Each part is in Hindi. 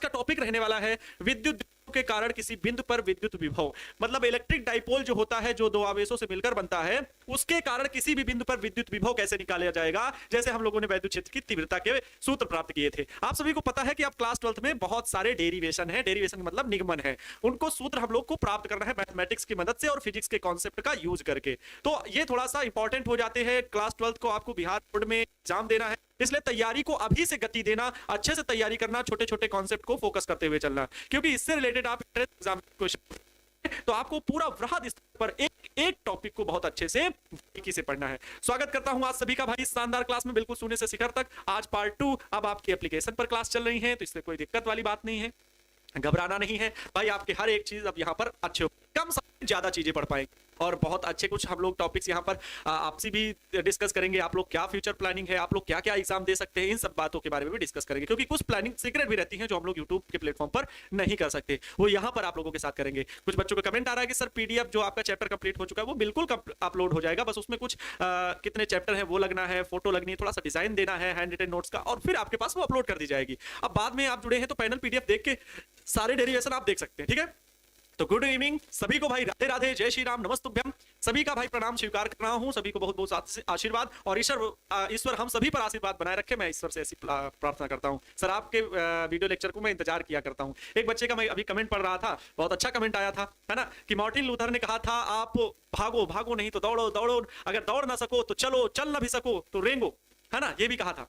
का टॉपिक रहने वाला है विद्युत के कारण किसी बिंदु पर विद्युत विभव। मतलब इलेक्ट्रिक डाइपोल जो होता है, जो दो आवेशों से मिलकर बनता है, उसके कारण किसी भी बिंदु पर विद्युत विभव कैसे निकाला जाएगा, जैसे हम लोगों ने वैद्युत क्षेत्र की तीव्रता के सूत्र प्राप्त किए थे। आप सभी को पता है कि आप क्लास 12th में बहुत सारे डेरिवेशन है, डेरिवेशन मतलब निगमन है, उनको सूत्र हम लोग को प्राप्त करना है मैथमेटिक्स की मदद से और फिजिक्स के कॉन्सेप्ट का यूज करके। तो ये थोड़ा सा इंपॉर्टेंट हो जाते हैं। क्लास 12th को आपको बिहार बोर्ड में एग्जाम देना है, इसलिए तैयारी को अभी से गति देना, अच्छे से तैयारी करना, छोटे छोटे कॉन्सेप्ट को फोकस करते हुए चलना, क्योंकि इससे रिलेटेड आप एग्जाम क्वेश्चन तो आपको पूरा वृहद स्तर पर एक एक टॉपिक को बहुत अच्छे से बारीकी से पढ़ना है। स्वागत करता हूं आज सभी का भाई इस शानदार क्लास में, बिल्कुल शून्य से शिखर तक। आज पार्ट 2 अब आपकी एप्लीकेशन पर क्लास चल रही है, तो इसमें कोई दिक्कत वाली बात नहीं है, घबराना नहीं है भाई। आपके हर एक चीज अब यहाँ पर अच्छे कम समय में ज्यादा चीजें पढ़ पाएंगे और बहुत अच्छे कुछ हम लोग टॉपिक्स यहाँ पर आपसे भी डिस्कस करेंगे। आप लोग क्या फ्यूचर प्लानिंग है, आप लोग क्या क्या एग्जाम दे सकते हैं, इन सब बातों के बारे में भी डिस्कस करेंगे, क्योंकि कुछ प्लानिंग सीक्रेट भी रहती है जो हम लोग यूट्यूब के प्लेटफॉर्म पर नहीं कर सकते, वो यहाँ पर आप लोगों के साथ करेंगे। कुछ बच्चों का कमेंट आ रहा है कि सर पीडीएफ जो आपका चैप्टर कंप्लीट हो चुका है वो बिल्कुल अपलोड हो जाएगा, बस उसमें कुछ कितने चैप्टर है वो लगना है, फोटो लगनी है, थोड़ा सा डिजाइन देना है हैंड रिटन नोट्स का, और फिर आपके पास वो अपलोड कर दी जाएगी। अब बाद में आप जुड़े हैं तो पैनल पीडीएफ देख के सारे डेरिवेशन आप देख सकते हैं, ठीक है। तो गुड इवनिंग सभी को भाई, राधे राधे, जय श्री राम, नमस्तुभ्यम। सभी का भाई प्रणाम स्वीकार कर रहा हूं, सभी को बहुत बहुत आशीर्वाद, और ईश्वर हम सभी पर आशीर्वाद बनाए रखे। मैं ईश्वर से ऐसी प्रार्थना करता हूं। सर आपके वीडियो लेक्चर को मैं इंतजार किया करता हूं। एक बच्चे का मैं अभी कमेंट पढ़ रहा था, बहुत अच्छा कमेंट आया था, है ना, कि मार्टिन लूथर ने कहा था आप भागो, भागो नहीं तो दौड़ो, दौड़ो अगर दौड़ ना सको तो चलो, चल ना भी सको तो रेंगो, है ना, ये भी कहा था।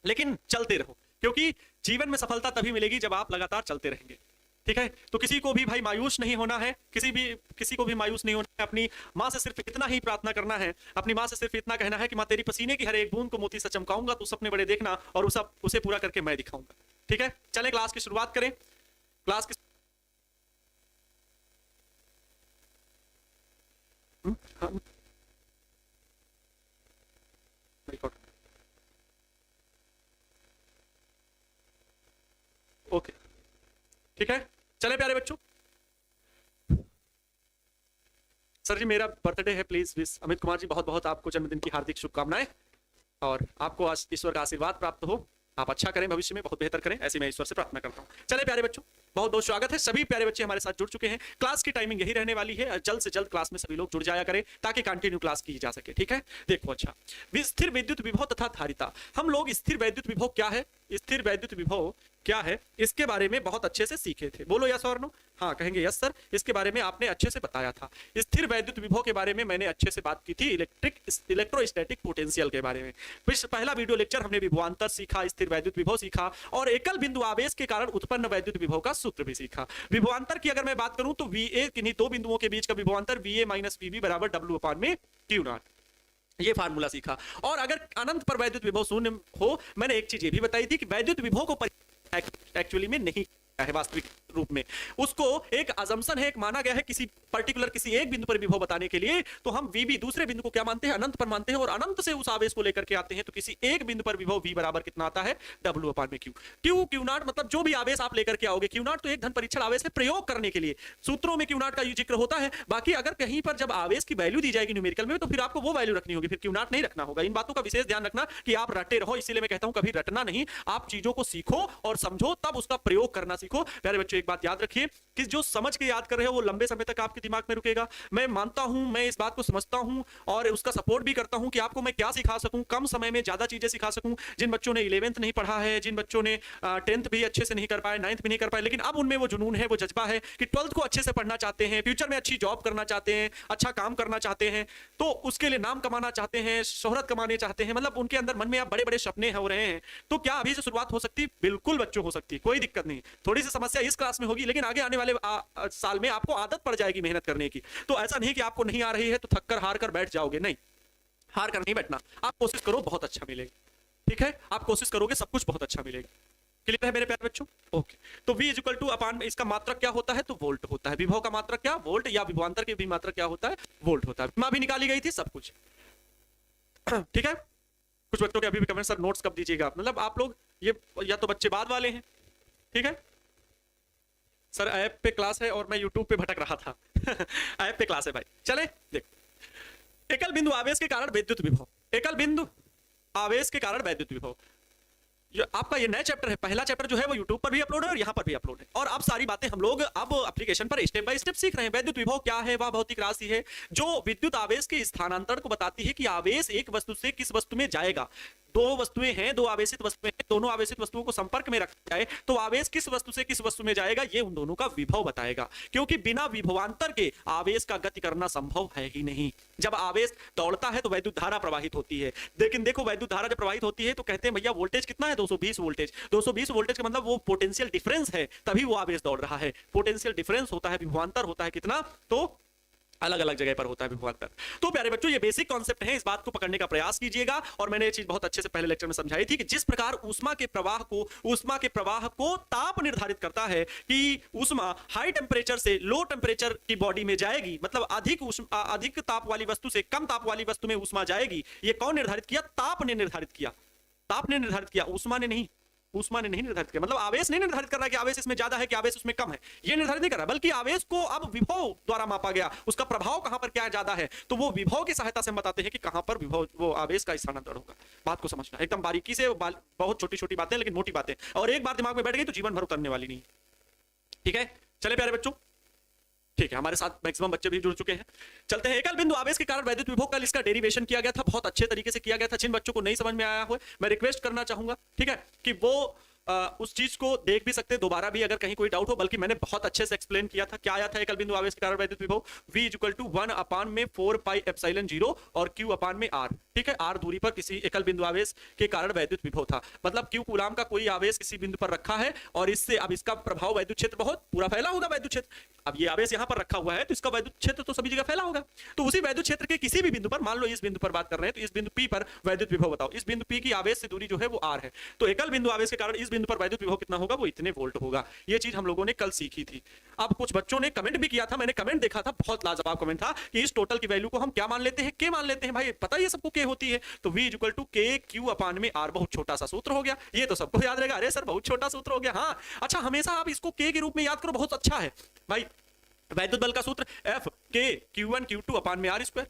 लेकिन चलते रहो, क्योंकि जीवन में सफलता तभी मिलेगी जब आप लगातार चलते रहेंगे, ठीक है। तो किसी को भी भाई मायूस नहीं होना है, किसी को भी मायूस नहीं होना है। अपनी माँ से सिर्फ इतना ही प्रार्थना करना है, अपनी माँ से सिर्फ इतना कहना है कि माँ तेरी पसीने की हर एक बूंद को मोती से चमकाऊंगा, तू सपने बड़े देखना और उसे पूरा करके मैं दिखाऊंगा, ठीक है। चलें क्लास की शुरुआत करें। क्लास की ओके, ठीक है। चले प्यारे बच्चों, सर जी मेरा बर्थडे है, प्लीज विश अमित कुमार जी, बहुत बहुत आपको जन्मदिन की हार्दिक शुभकामनाएं, और आपको आज ईश्वर का आशीर्वाद प्राप्त हो, आप अच्छा करें, भविष्य में बहुत बेहतर करें, ऐसी मैं ईश्वर से प्रार्थना करता हूं। चले प्यारे बच्चों, बहुत बहुत स्वागत है। सभी प्यारे बच्चे हमारे साथ जुड़ चुके हैं। क्लास की टाइमिंग यही रहने वाली है, जल्द से जल्द क्लास में सभी लोग जुड़ जाया करें ताकि कंटिन्यू क्लास की जा सके, ठीक है। देखो अच्छा, स्थिर विद्युत विभव तथा धारिता, हम लोग स्थिर वैद्युत विभव क्या है, स्थिर वैद्युत विभव क्या है, इसके बारे में बहुत अच्छे से सीखे थे। बोलो यस और नो, हाँ कहेंगे यस सर, इसके बारे में आपने अच्छे से बताया था। स्थिर वैद्युत विभव के बारे में मैंने अच्छे से बात की थी, इलेक्ट्रोस्टैटिक पोटेंशियल के बारे में। पहला वीडियो लेक्चर हमने विभवांतर सीखा, स्थिर वैद्युत विभव सीखा, और एकल बिंदु आवेश के कारण उत्पन्न वैद्युत विभव का सूत्र भी सीखा। विभवांतर की अगर मैं बात करूं तो VA किन्हीं दो बिंदुओं के बीच का विभवांतर VA माइनस VB बराबर W/Q0, ये फार्मूला सीखा। और अगर अनंत पर वैद्युत विभव शून्य हो, मैंने एक चीज ये भी बताई थी कि वैद्युत विभव को एक्चुअली में नहीं है वास्तविक रूप में, उसको एक अजम्पशन है, एक माना गया है किसी पर्टिकुलर किसी एक बिंदु पर विभव बताने के लिए, तो हम VB दूसरे बिंदु को क्या मानते हैं, अनंत पर मानते हैं, और अनंत से उस आवेश को लेकर के आते हैं, तो किसी एक बिंदु पर विभव V बराबर कितना आता है, W/Q। Q0 मतलब जो भी आवेश आप लेकर के आओगे, Q0 तो एक धन परीक्षण आवेश है प्रयोग करने के लिए, सूत्रों में Q0 का जिक्र होता है। बाकी अगर कहीं पर जब आवेश की वैल्यू दी जाएगी न्यूमेरिकल में, तो फिर आपको वो वैल्यू रखनी होगी, फिर Q0 नहीं रखना होगा। इन बातों का विशेष ध्यान रखना कि आप रटे रहो, इसीलिए मैं कहता हूं कभी रटना नहीं, आप चीजों को सीखो और समझो, तब उसका प्रयोग करना सीखो। प्यारे बच्चों एक बात याद रखिए कि जो समझ के याद कर रहे हो वो लंबे समय तक आपके दिमाग में रुकेगा। मैं मानता हूं, मैं इस बात को समझता हूं और उसका सपोर्ट भी करता हूं कि आपको मैं क्या सिखा सकूं, कम समय में ज्यादा चीजें सिखा सकूं। जिन बच्चों ने 11th नहीं पढ़ा है, जिन बच्चों ने 10th भी अच्छे से नहीं कर पाए, 9th भी नहीं कर पाए, लेकिन अब उनमें वो जुनून है, वो जज्बा है कि 12th को अच्छे से पढ़ना चाहते हैं, फ्यूचर में अच्छी जॉब करना चाहते हैं, अच्छा काम करना चाहते हैं, तो उसके लिए नाम कमाना चाहते हैं, शोहरत कमाने चाहते हैं, मतलब उनके अंदर मन में अब बड़े बड़े सपने हो रहे हैं। तो क्या अभी से शुरुआत हो सकती? बिल्कुल बच्चों हो सकती, कोई दिक्कत नहीं। थोड़ी सी समस्या इस क्लास में होगी, लेकिन आगे आने वाले साल में आपको आदत पड़ जाएगी मेहनत करने की। तो ऐसा नहीं कि आपको नहीं आ रही है तो थक कर हार कर बैठ जाओगे, नहीं, हार कर नहीं बैठना, आप कोशिश करो, बहुत अच्छा मिलेगा, ठीक है। आप कोशिश करोगे सब कुछ बहुत अच्छा मिलेगा। क्लियर है मेरे प्यारे बच्चों? ओके। तो V इक्वल टू अपान इसका मात्रक क्या होता है, तो वोल्ट होता है। विभव का मात्रक क्या, वोल्ट, या विभवांतर की भी मात्रक क्या होता है, वोल्ट होता है। मां भी निकाली गई थी, सब कुछ ठीक है। कुछ बच्चों के अभी भी कमेंट, सर नोट्स कब दीजिएगा आप, मतलब आप लोग ये या तो बच्चे बाद वाले हैं, ठीक है। सर ऐप पे क्लास है और मैं यूट्यूब पे भटक रहा था ऐप पे क्लास है भाई। चले देखो, एकल बिंदु आवेश के कारण विद्युत विभव, एकल बिंदु आवेश के कारण वैद्युत विभव। आपका ये नया चैप्टर है, पहला चैप्टर जो है वो यूट्यूब पर भी अपलोड है और यहाँ पर भी अपलोड है। और अब सारी बातें हम लोग अब एप्लीकेशन पर स्टेप बाय स्टेप सीख रहे हैं। वैद्युत विभव क्या है? वह भौतिक राशि है जो विद्युत आवेश के स्थानांतरण को बताती है कि आवेश एक वस्तु से किस वस्तु में जाएगा। दो वस्तुएं हैं, दो आवेशित वस्तुएं हैं, दोनों आवेशित वस्तुओं को संपर्क में रखा जाए तो आवेश किस वस्तु से किस वस्तु में जाएगा, ये उन दोनों का विभव बताएगा। क्योंकि बिना विभवांतर के आवेश का गति करना संभव है ही नहीं। जब आवेश दौड़ता है तो वैद्युत धारा प्रवाहित होती है, लेकिन देखो वैद्युत धारा जब प्रवाहित होती है तो कहते हैं भैया वोल्टेज कितना है? 220 वोल्टेज। 220 वोल्टेज का मतलब वो पोटेंशियल डिफरेंस है, तभी वो आवेश दौड़ रहा है। पोटेंशियल डिफरेंस होता है, विभवांतर होता है कितना, तो अलग अलग जगह पर होता है विभवांतर। तो प्यारे बच्चों ये बेसिक कॉन्सेप्ट है, इस बात को पकड़ने का प्रयास कीजिएगा। और मैंने ये चीज बहुत अच्छे से पहले लेक्चर में समझाई थी कि जिस प्रकार ऊष्मा के प्रवाह को ताप निर्धारित करता है कि ऊष्मा हाई टेम्परेचर से लो टेम्परेचर की बॉडी में जाएगी, मतलब अधिक ताप वाली वस्तु से कम ताप वाली वस्तु में ऊष्मा जाएगी। ये कौन निर्धारित किया? ताप ने निर्धारित किया। ताप ने निर्धारित किया, ऊष्मा ने नहीं। ऊष्मा ने नहीं निर्धारित किया, मतलब आवेश नहीं निर्धारित कर रहा है कि आवेश इसमें ज्यादा है कि आवेश उसमें कम है, ये निर्धारित नहीं कर रहा, बल्कि आवेश को अब विभव द्वारा मापा गया, उसका प्रभाव कहां पर क्या ज्यादा है, तो वो विभव की सहायता से हम बताते हैं कि कहां पर विभव वो आवेश का स्थानांतरण होगा। बात को समझना एकदम बारीकी से, बहुत छोटी छोटी बातें लेकिन मोटी बातें, और एक बार दिमाग में बैठ गई तो जीवन भर उतरने वाली नहीं। ठीक है, चले प्यारे बच्चों, ठीक है, हमारे साथ मैक्सिमम बच्चे भी जुड़ चुके हैं। चलते हैं। एकल बिंदु आवेश के कारण वैद्युत विभव का इसका डेरिवेशन किया गया था, बहुत अच्छे तरीके से किया गया था। जिन बच्चों को नहीं समझ में आया हो मैं रिक्वेस्ट करना चाहूंगा, ठीक है, कि वो उस चीज को देख भी सकते, दोबारा भी अगर कहीं कोई डाउट हो, बल्कि मैंने बहुत अच्छे से एक्सप्लेन किया था। क्या आया था एकल बिंदु आवेश के कारण वैद्युत विभव? V = 1/4πε0 और Q अपान में R। ठीक है, R दूरी पर किसी एकल बिंदु आवेश के कारण वैद्युत विभव था, मतलब Q कूलाम का कोई आवेश किसी बिंदु पर रखा है और इससे अब इसका प्रभाव वैद्युत क्षेत्र बहुत पूरा फैला होगा। वैद्युत क्षेत्र, अब ये आवेश यहां पर रखा हुआ है तो इसका वैद्युत क्षेत्र तो सभी जगह फैला होगा। तो उसी वैद्युत क्षेत्र के किसी भी बिंदु पर, मान लो इस बिंदु पर बात कर रहे हैं, तो इस बिंदु P पर वैद्युत विभव बताओ। इस बिंदु P की आवेश से दूरी जो है वो R है, तो एकल बिंदु आवेश के कारण इस बिंदु पर वैद्युत विभव कितना होगा? वो इतने वोल्ट होगा। ये चीज हम लोगों ने कल सीखी थी। अब कुछ बच्चों ने कमेंट भी किया था, मैंने कमेंट देखा था, बहुत लाजवाब कमेंट था कि इस टोटल की वैल्यू को हम क्या मान लेते हैं? के मान लेते हैं। भाई पता है ये सबको के होती है, तो V = KQ अपान में R। बहुत छोटा सा सूत्र हो गया, ये तो सबको याद रहेगा। अरे सर बहुत छोटा सूत्र हो गया। हाँ अच्छा, हमेशा आप इसको के रूप में याद करो, बहुत अच्छा है भाई। वैद्युत बल का सूत्र F K Q1 Q2 अपान में R²।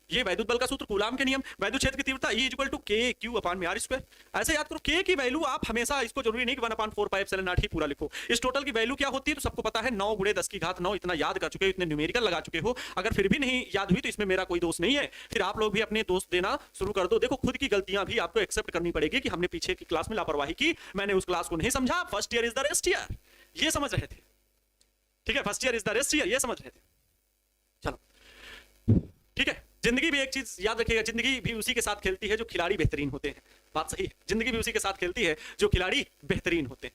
ये वैद्युत बल का सूत्र, कूलाम के नियम। वैद्युत क्षेत्र की तीव्रता E = KQ अपान में R²। ऐसे याद करो, K की वैल्यू आप हमेशा, इसको जरूरी नहीं कि 1/4πε0 ही पूरा लिखो। इस टोटल की वैल्यू क्या होती है तो सबको पता है, 9 × 10⁹ इतना याद कर चुके हो, इतने न्यूमेरिकल लगा चुके हो। अगर फिर भी नहीं याद हुई तो इसमें मेरा कोई दोष नहीं है, फिर आप लोग भी अपने दोस्त देना शुरू कर दो। देखो खुद की गलतियां भी आपको एक्सेप्ट करनी पड़ेगी कि हमने पीछे की क्लास में लापरवाही की, मैंने उस क्लास को नहीं समझा। First year is the rest year, ये समझ रहे थे। ठीक है, first year is the rest year, ये समझ रहे थे। चलो ठीक है, जिंदगी भी एक चीज याद रखिएगा, जिंदगी भी उसी के साथ खेलती है जो खिलाड़ी बेहतरीन होते हैं। बात सही है, जिंदगी भी उसी के साथ खेलती है जो खिलाड़ी बेहतरीन होते हैं।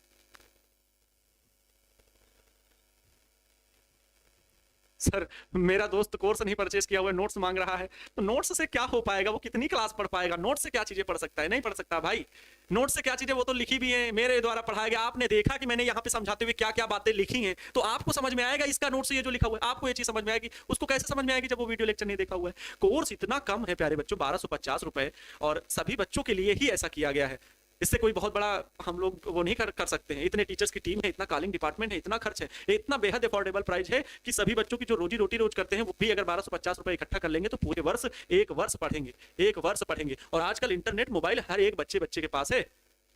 सर मेरा दोस्त कोर्स नहीं परचेज किया हुआ है, नोट्स मांग रहा है, तो नोट्स से क्या हो पाएगा? वो कितनी क्लास पढ़ पाएगा? नोट्स से क्या चीजें पढ़ सकता है? नहीं पढ़ सकता भाई। नोट्स से क्या चीजें, वो तो लिखी भी है, मेरे द्वारा पढ़ाया गया। आपने देखा कि मैंने यहाँ पे समझाते हुए क्या क्या बातें लिखी हैं, तो आपको समझ में आएगा इसका नोट्स ये जो लिखा हुआ है, आपको ये चीज समझ में आएगी। उसको कैसे समझ में आएगी जब वो वीडियो लेक्चर नहीं देखा हुआ है? कोर्स इतना कम है प्यारे बच्चों, 1250 रुपए, और सभी बच्चों के लिए ही ऐसा किया गया है। इससे कोई बहुत बड़ा हम लोग वो नहीं कर सकते हैं। इतने टीचर्स की टीम है, इतना कॉलिंग डिपार्टमेंट है, इतना खर्च है, इतना बेहद अफोर्डेबल प्राइस है कि सभी बच्चों की जो रोजी रोटी रोज करते हैं वो भी अगर 1250 रुपए इकट्ठा कर लेंगे तो पूरे वर्ष, एक वर्ष पढ़ेंगे। और आजकल इंटरनेट, मोबाइल हर एक बच्चे के पास है,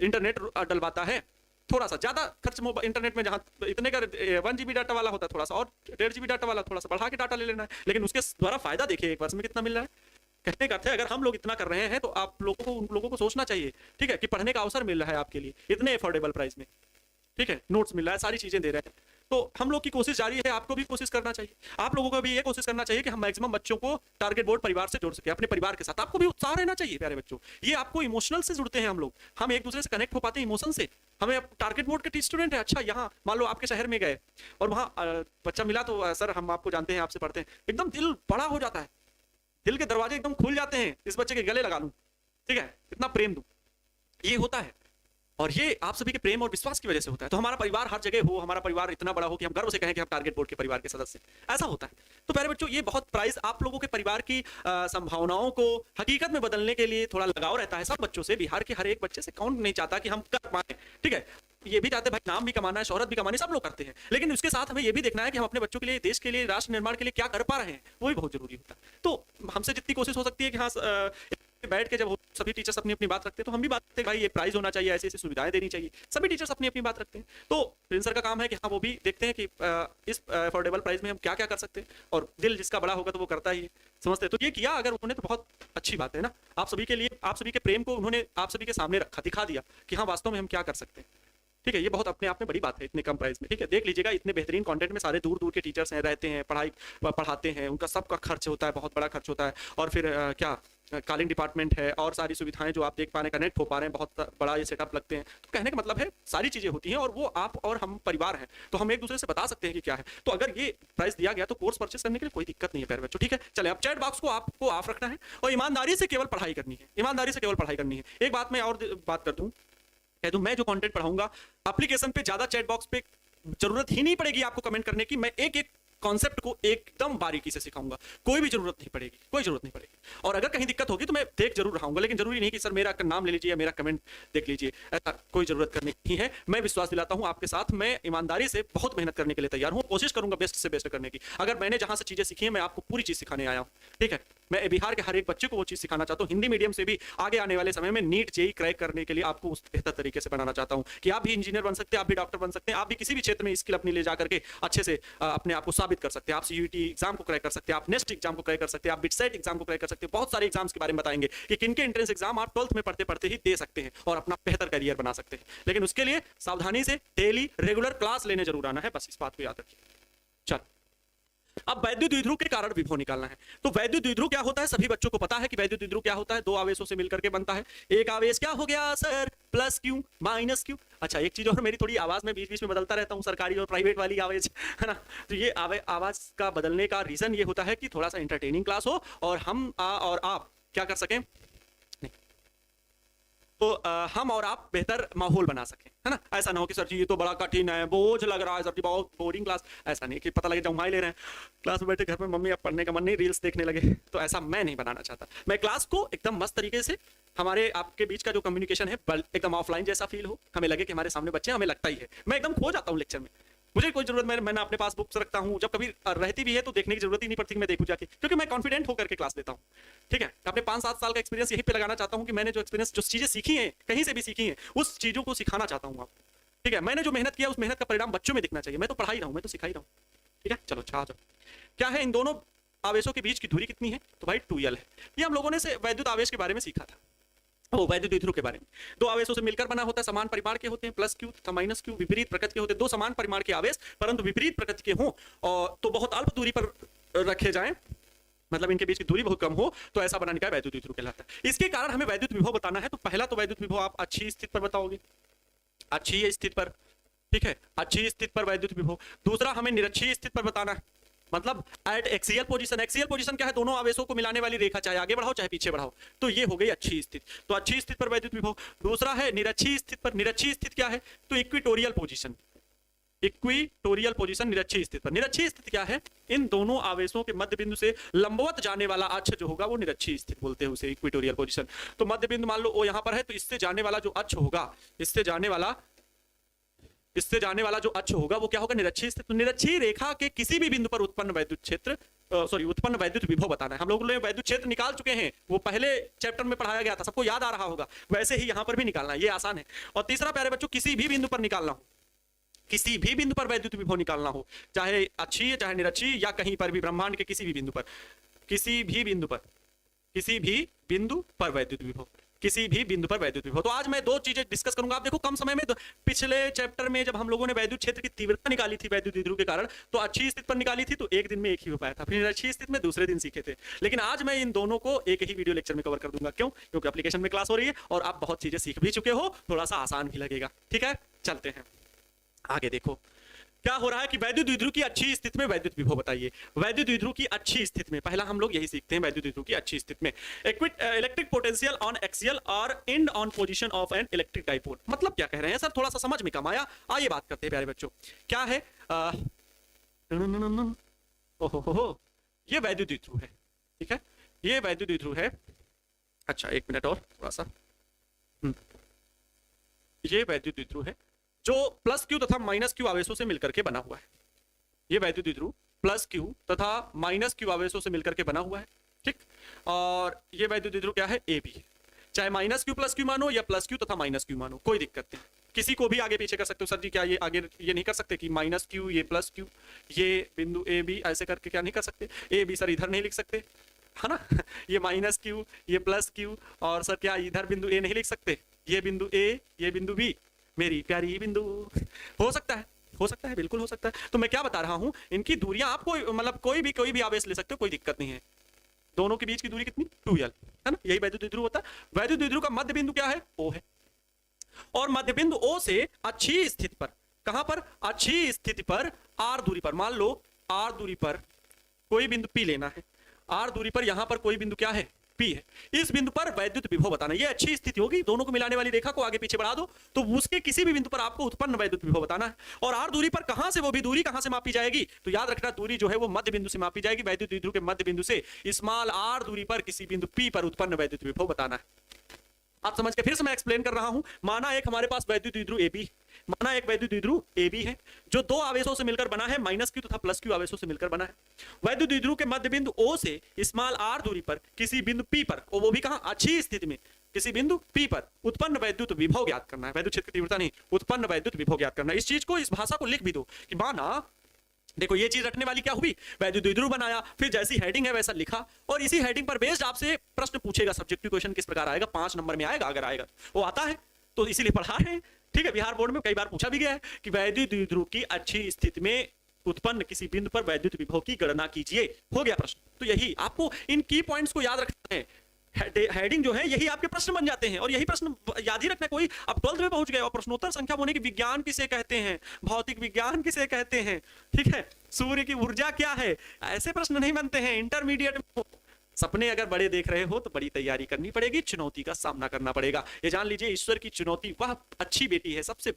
इंटरनेट डलवाता है। थोड़ा सा ज्यादा खर्च इंटरनेट में, जहां इतने का 1 GB डाटा वाला होता है, थोड़ा सा और 1.5 GB डाटा वाला थोड़ा सा बढ़ा के डाटा ले लेना है, लेकिन उसके द्वारा फायदा देखिए एक वर्ष में कितना मिल रहा है। कहने का अर्थ है, अगर हम लोग इतना कर रहे हैं तो आप लोगों को, उन लोगों को सोचना चाहिए, ठीक है, कि पढ़ने का अवसर मिल रहा है आपके लिए इतने अफोर्डेबल प्राइस में। ठीक है, नोट्स मिल रहा है, सारी चीजें दे रहे हैं, तो हम लोग की कोशिश जारी है। आपको भी कोशिश करना चाहिए, आप लोगों को भी ये कोशिश करना चाहिए कि हम मैक्सिमम बच्चों को टारगेट बोर्ड परिवार से जोड़ सके, अपने परिवार के साथ। आपको भी उत्साह रहना चाहिए प्यारे बच्चों, ये आपको इमोशनल से जुड़ते हैं हम लोग, हम एक दूसरे से कनेक्ट हो पाते हैं इमोशन से। हमें टारगेट बोर्ड के स्टूडेंट है, अच्छा यहाँ मान लो आपके शहर में गए और वहाँ बच्चा मिला, तो सर हम आपको जानते हैं, आपसे पढ़ते हैं, एकदम दिल बड़ा हो जाता है, दिल के दरवाजे एकदम खुल जाते हैं, इस बच्चे के गले लगा लूं, ठीक है, इतना प्रेम दूं, ये होता है। और ये आप सभी के प्रेम और विश्वास की वजह से होता है। तो हमारा परिवार हर जगह हो, हमारा परिवार इतना बड़ा हो कि हम गर्व से कहें कि हम टारगेट बोर्ड के परिवार के सदस्य, ऐसा होता है। तो प्यारे बच्चों, ये बहुत प्राइस आप लोगों के परिवार की संभावनाओं को हकीकत में बदलने के लिए थोड़ा लगाव रहता है सब बच्चों से। बिहार के हर एक बच्चे से कौन नहीं चाहता कि हम कर पाए, ठीक है, ये भी चाहते हैं भाई, नाम भी कमाना है, शोहरत भी कमानी, सब लोग करते हैं, लेकिन उसके साथ हमें ये भी देखना है कि हम अपने बच्चों के लिए, देश के लिए, राष्ट्र निर्माण के लिए क्या कर पा रहे हैं, वो भी बहुत जरूरी होता है। तो हमसे जितनी कोशिश हो सकती है कि हाँ बैठ के जब सभी टीचर्स अपनी अपनी बात रखते हैं तो हम भी बात करते हैं भाई ये प्राइस होना चाहिए, ऐसी ऐसी सुविधाएं देनी चाहिए। सभी टीचर्स अपनी अपनी बात रखते हैं। तो प्रिंस सर का काम है कि हाँ वो भी देखते हैं कि इस अफोर्डेबल प्राइस में हम क्या क्या कर सकते हैं, और दिल जिसका बड़ा होगा तो वो करता ही है, समझते हैं। तो ये किया अगर उन्होंने तो बहुत अच्छी बात है ना। आप सभी के लिए, आप सभी के प्रेम को उन्होंने आप सभी के सामने रखा, दिखा दिया कि हाँ वास्तव में हम क्या कर सकते हैं। ठीक है, ये बहुत अपने आप में बड़ी बात है इतने कम प्राइस में। ठीक है, देख लीजिएगा इतने बेहतरीन कंटेंट में सारे दूर दूर के टीचर्स हैं, रहते हैं, पढ़ाते हैं, उनका सबका खर्च होता है, बहुत बड़ा खर्च होता है। और फिर क्या कॉलिंग डिपार्टमेंट है और सारी सुविधाएं जो आप देख पा रहे हैं, कनेक्ट हो पा रहे हैं, बहुत बड़ा ये सेटअप लगते हैं। तो कहने का मतलब है सारी चीजें होती हैं और वो आप और हम परिवार हैं, तो हम एक दूसरे से बता सकते हैं कि क्या है। तो अगर ये प्राइस दिया गया तो कोर्स परचेस करने के लिए कोई दिक्कत नहीं है प्यारे बच्चों। ठीक है, चले अब चैट बॉक्स को आपको ऑफ रखना है और ईमानदारी से केवल पढ़ाई करनी है, ईमानदारी से केवल पढ़ाई करनी है। एक बात मैं और बात कर दूं, कह दूं, मैं जो कंटेंट पढ़ाऊंगा एप्लीकेशन पे ज्यादा चैट बॉक्स पे जरूरत ही नहीं पड़ेगी आपको कमेंट करने की। मैं एक एक कॉन्सेप्ट को एकदम बारीकी से सिखाऊंगा, कोई भी जरूरत नहीं पड़ेगी, कोई जरूरत नहीं पड़ेगी। और अगर कहीं दिक्कत होगी तो मैं देख जरूर रहाऊंगा, लेकिन जरूरी नहीं कि सर मेरा नाम ले लीजिए या मेरा कमेंट देख लीजिए, ऐसा कोई जरूरत करने की है। मैं विश्वास दिलाता हूं आपके साथ, मैं ईमानदारी से बहुत मेहनत करने के लिए तैयार हूं, कोशिश करूंगा बेस्ट से बेस्ट करने की। अगर मैंने जहां से चीजें सीखी है मैं आपको पूरी चीज सिखाने आया हूं। ठीक है, मैं बिहार के हर एक बच्चे को वो चीज सिखाना चाहता हूं। हिंदी मीडियम से भी आगे आने वाले समय में नीट जेई क्रैक करने के लिए आपको उस बेहतर तरीके से बनाना चाहता हूं कि आप भी इंजीनियर बन सकते हैं, आप भी डॉक्टर बन सकते हैं, आप भी किसी भी क्षेत्र में स्किल अपनी ले जाकर के अच्छे से अपने आप को साबित कर सकते हैं। आप सीयूईटी एग्जाम को क्रैक कर सकते हैं, आप नेक्स्ट एग्जाम को क्रैक कर सकते हैं, आप बिटसेट एग्जाम को क्रैक कर सकते हैं। बहुत सारे एग्जाम्स के बारे में बताएंगे कि किनके एंट्रेंस एग्जाम आप 12th में पढ़ते पढ़ते ही दे सकते हैं और अपना बेहतर करियर बना सकते हैं। लेकिन उसके लिए सावधानी से डेली रेगुलर क्लास लेने जरूर आना है, बस इस बात को याद रखिए। चल, अब वैद्युत द्विध्रुव के कारण विभव निकालना है। तो वैद्युत द्विध्रुव क्या होता है, सभी बच्चों को पता है कि वैद्युत द्विध्रुव क्या होता है। दो आवेशों से मिलकर के बनता है। एक आवेश क्या हो गया sir, plus Q minus Q. अच्छा, एक चीज और, मेरी थोड़ी आवाज में बीच बीच में बदलता रहता हूँ, सरकारी और प्राइवेट वाली आवाज है ना। तो ये आवाज का बदलने का रीजन ये होता है कि थोड़ा सा इंटरटेनिंग क्लास हो और हम और आप क्या कर सकें, तो हम और आप बेहतर माहौल बना सकें, है ना। ऐसा ना हो कि सर जी ये तो बड़ा कठिन है, बोझ लग रहा है सर जी, बहुत बोरिंग क्लास। ऐसा नहीं कि पता लगे जमाई ले रहे हैं क्लास में बैठे, घर में मम्मी अब पढ़ने का मन नहीं, रील्स देखने लगे। तो ऐसा मैं नहीं बनाना चाहता। मैं क्लास को एकदम मस्त तरीके से, हमारे आपके बीच का जो कम्युनिकेशन है एकदम ऑफलाइन जैसा फील हो, हमें लगे कि हमारे सामने बच्चे, हमें लगता ही है। मैं एकदम खो जाता हूँ लेक्चर में, मुझे कोई जरूरत, मैंने अपने पास बुक्स रखता हूँ, जब कभी रहती भी है तो देखने की जरूरत ही नहीं पड़ती कि मैं देखूं जाके, क्योंकि मैं कॉन्फिडेंट होकर के क्लास देता हूँ। ठीक है, अपने 5-7 साल का एक्सपीरियंस यही पे लगाना चाहता हूँ कि मैंने जो एक्सपीरियंस, जो चीजें सीखी हैं, कहीं से भी सीखी हैं, उस चीजों को सिखाना चाहता हूँ आपको। ठीक है, मैंने जो मेहनत किया उस मेहनत का परिणाम बच्चों में दिखना चाहिए। मैं तो पढ़ा ही रहा हूँ, मैं तो सिखा ही रहा हूँ। ठीक है, चलो छा जाओ। क्या है इन दोनों आवेशों के बीच की दूरी कितनी है, तो भाई 2l है। ये हम लोगों ने से वैद्युत आवेश के बारे में सीखा था, वो वैद्युत द्विध्रुव के बारे में। दो आवेशों से मिलकर बना होता है, समान परिमाण के होते हैं, प्लस क्यू तथा माइनस क्यू विपरीत प्रकृति के होते हैं। दो समान परिमाण के आवेश परंतु विपरीत प्रकृति के हों और तो बहुत अल्प दूरी पर रखे जाएं, मतलब इनके बीच की दूरी बहुत कम हो, तो ऐसा बनाने का वैद्युत द्विध्रुव कहलाता है। इसके कारण हमें वैद्युत विभव बताना है। तो पहला तो वैद्युत विभव आप अच्छी स्थिति पर बताओगे, अच्छी स्थिति पर। ठीक है, अच्छी स्थिति पर वैद्युत विभव। दूसरा हमें निरक्षीय स्थिति पर बताना है, मतलब eight axial position. Axial position क्या है, दोनों आवेशों को मिलाने वाली रेखा, चाहे आगे बढ़ाओ चाहे पीछे बढ़ाओ। तो ये हो गई अच्छी स्थिति। तो अच्छी स्थिति पर वैद्युत विभव। दूसरा है निरक्षीय स्थिति पर। निरक्षीय स्थिति क्या है, तो इक्विटोरियल पोजीशन। इक्विटोरियल पोजीशन निरक्षीय स्थिति पर। निरक्षीय स्थिति क्या है, इन दोनों आवेशों के मध्य बिंदु से लंबवत जाने वाला अक्ष जो होगा वो निरक्षीय स्थिति बोलते हैं उसे, इक्विटोरियल पोजीशन। तो मध्य बिंदु मान लो वो यहाँ पर है, तो इससे जाने वाला जो अक्ष होगा, इससे जाने वाला जो अक्ष होगा वो क्या होगा, निरक्षीय स्थिति। निरक्षीय रेखा के किसी भी बिंदु पर उत्पन्न वैद्युत क्षेत्र, उत्पन्न वैद्युत विभव बताना है। हम लोग वैद्युत क्षेत्र निकाल चुके हैं, वो पहले चैप्टर में पढ़ाया गया था, सबको याद आ रहा होगा। वैसे ही यहाँ पर भी निकालना है, ये आसान है। और तीसरा प्यारे बच्चों, किसी भी बिंदु पर निकालना हो, किसी भी बिंदु पर वैद्युत विभव निकालना हो, चाहे अच्छी चाहे निरक्षीय या कहीं पर भी ब्रह्मांड के किसी भी बिंदु पर, किसी भी बिंदु पर वैद्युत विभव, किसी भी बिंदु पर वैद्युत विभव। तो आज मैं दो चीजें डिस्कस करूंगा। आप देखो कम समय में, पिछले चैप्टर में जब हम लोगों ने वैद्युत क्षेत्र की तीव्रता निकाली थी वैद्युत द्विध्रुव के कारण, तो अच्छी स्थिति पर निकाली थी, तो एक दिन में एक ही हो पाया था। फिर अच्छी स्थिति में दूसरे दिन सीखे थे। लेकिन आज मैं इन दोनों को एक ही वीडियो लेक्चर में कवर कर दूंगा। क्यों? क्योंकि एप्लीकेशन में क्लास हो रही है और आप बहुत चीजें सीख भी चुके हो, थोड़ा सा आसान भी लगेगा। ठीक है, चलते हैं आगे। देखो क्या हो रहा है कि वैद्युत द्विध्रुव की अच्छी स्थिति में वैद्युत विभव बताइए। वैद्युत द्विध्रुव की अच्छी स्थिति में पहला हम लोग यही सीखते हैं, वैद्युत द्विध्रुव की अच्छी स्थिति में इलेक्ट्रिक पोटेंशियल ऑन एक्सियल और and on position of an electric dipole. मतलब क्या कह रहे हैं सर, थोड़ा सा समझ में कम आया, आइए बात करते हैं प्यारे बच्चों। क्या है, ओहो, ये वैद्युत द्विध्रुव है। ठीक है, ये वैद्युत द्विध्रुव है। अच्छा एक मिनट और थोड़ा सा, ये वैद्युत द्विध्रुव है जो प्लस क्यू तथा माइनस क्यू आवेशों से मिलकर के बना हुआ है। ये वैद्युत द्विध्रुव प्लस क्यू तथा माइनस क्यू आवेशों से मिलकर के बना हुआ है। ठीक। और ये वैद्युत द्विध्रुव क्या है, ए बी। चाहे माइनस क्यू प्लस क्यू मानो या प्लस क्यू तथा माइनस क्यू मानो, कोई दिक्कत नहीं। किसी को भी आगे पीछे कर सकते हो। सर जी क्या ये आगे ये नहीं कर सकते कि माइनस क्यू ये प्लस क्यू, ये बिंदु ए बी ऐसे करके क्या नहीं कर सकते? ए बी सर इधर नहीं लिख सकते, है ना ये माइनस क्यू ये प्लस क्यू, और सर क्या इधर बिंदु ए नहीं लिख सकते? ये बिंदु ए ये बिंदु बी, मेरी प्यारी बिंदु। हो सकता है, हो सकता है, बिल्कुल हो सकता है। तो मैं क्या बता रहा हूं, इनकी दूरियां आपको मतलब कोई भी आवेश ले सकते हो, कोई दिक्कत नहीं है। दोनों के बीच की दूरी कितनी, 2l, है ना। यही वैद्युत द्विध्रुव होता है। वैद्युत द्विध्रुव का मध्य बिंदु क्या है, O है। और मध्य बिंदु O से अच्छी स्थिति पर, कहां पर, अच्छी स्थिति पर r दूरी पर, मान लो r दूरी पर कोई बिंदु P लेना है। r दूरी पर यहां पर कोई बिंदु क्या है, P है। इस बिंदु पर वैद्युत विभव बताना। ये अच्छी स्थिति होगी, दोनों को मिलाने वाली रेखा को आगे पीछे बढ़ा दो तो उसके किसी भी बिंदु पर आपको उत्पन्न वैद्युत विभव बताना है। और r दूरी पर कहां से, वो भी दूरी कहां से मापी जाएगी, तो याद रखना दूरी जो है वो मध्य बिंदु से मापी जाएगी। वैद्युत द्विध्रुव के मध्य बिंदु से स्मॉल r दूरी पर किसी बिंदु P पर उत्पन्न वैद्युत विभव बताना है। आप समझ के, फिर से मैं एक्सप्लेन कर रहा हूं। माना एक हमारे पास वैद्युत द्विध्रुव AB, माना एक वैद्युत द्विध्रुव AB है जो दो आवेशों से मिलकर बना है, माइनस क्यू तथा प्लस क्यू आवेशों से मिलकर बना है। वैद्युत द्विध्रुव के मध्य बिंदु O से स्मॉल r दूरी पर किसी बिंदु P पर, और वो भी कहां, अच्छी स्थिति में किसी बिंदु P पर उत्पन्न वैद्युत विभव ज्ञात करना है। वैद्युत क्षेत्र की तीव्रता नहीं, उत्पन्न वैद्युत विभव ज्ञात करना है। इस चीज को, इस भाषा को लिख भी दो कि माना, देखो ये चीज रखने वाली क्या हुई, वैद्युत द्विध्रुव बनाया, फिर जैसी हेडिंग है वैसा लिखा, और इसी हेडिंग पर बेस्ड आपसे प्रश्न पूछेगा। सब्जेक्टिव क्वेश्चन किस प्रकार आएगा, 5 नंबर में आएगा, अगर आएगा वो आता है तो इसीलिए पढ़ा रहे हैं। ठीक है, बिहार बोर्ड में कई बार पूछा भी गया है कि वैद्युत द्विध्रुव की अच्छी स्थिति में उत्पन्न किसी बिंदु पर वैद्युत विभव की गणना कीजिए, हो गया प्रश्न। तो यही आपको इन की पॉइंट्स को याद रखना है। हेडिंग जो है यही आपके प्रश्न बन जाते हैं, और यही प्रश्न याद ही रखना। कोई अब 12th में पहुंच गए और प्रश्नोत्तर संख्या होने की, विज्ञान किसे कहते हैं, भौतिक विज्ञान किसे कहते हैं, ठीक है, सूर्य की ऊर्जा क्या है, ऐसे प्रश्न नहीं बनते हैं इंटरमीडिएट में। सपने अगर बड़े देख रहे हो तो बड़ी तैयारी करनी पड़ेगी, चुनौती का सामना करना पड़ेगा। ये जान लीजिए, ईश्वर की चुनौती, वह अच्छी बेटी है, सबसे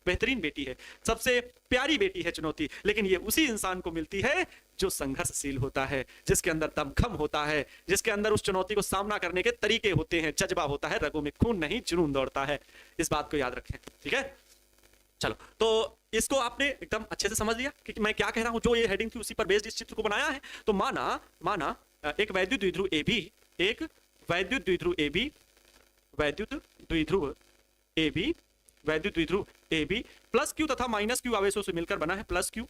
बेहतरीन बेटी है, सबसे प्यारी बेटी है चुनौती, लेकिन ये उसी इंसान को मिलती है जो संघर्षशील होता है, जिसके अंदर दमखम होता है, जिसके अंदर उस चुनौती को सामना करने के तरीके होते हैं, जज्बा होता है, रगों में खून नहीं जुनून दौड़ता है। इस बात को याद रखें, ठीक है। चलो, तो इसको आपने एकदम अच्छे से समझ लिया कि मैं क्या कह रहा हूं। जो ये हेडिंग थी उसी पर बेस्ड इस चित्र को बनाया है। तो माना एक वैद्युत द्विध्रुव AB, एक वैद्युत द्विध्रुव AB, वैद्युत द्विध्रुव AB, वैद्युत द्विध्रुव AB प्लस क्यू तथा माइनस क्यू आवेशों से मिलकर बना है, प्लस क्यू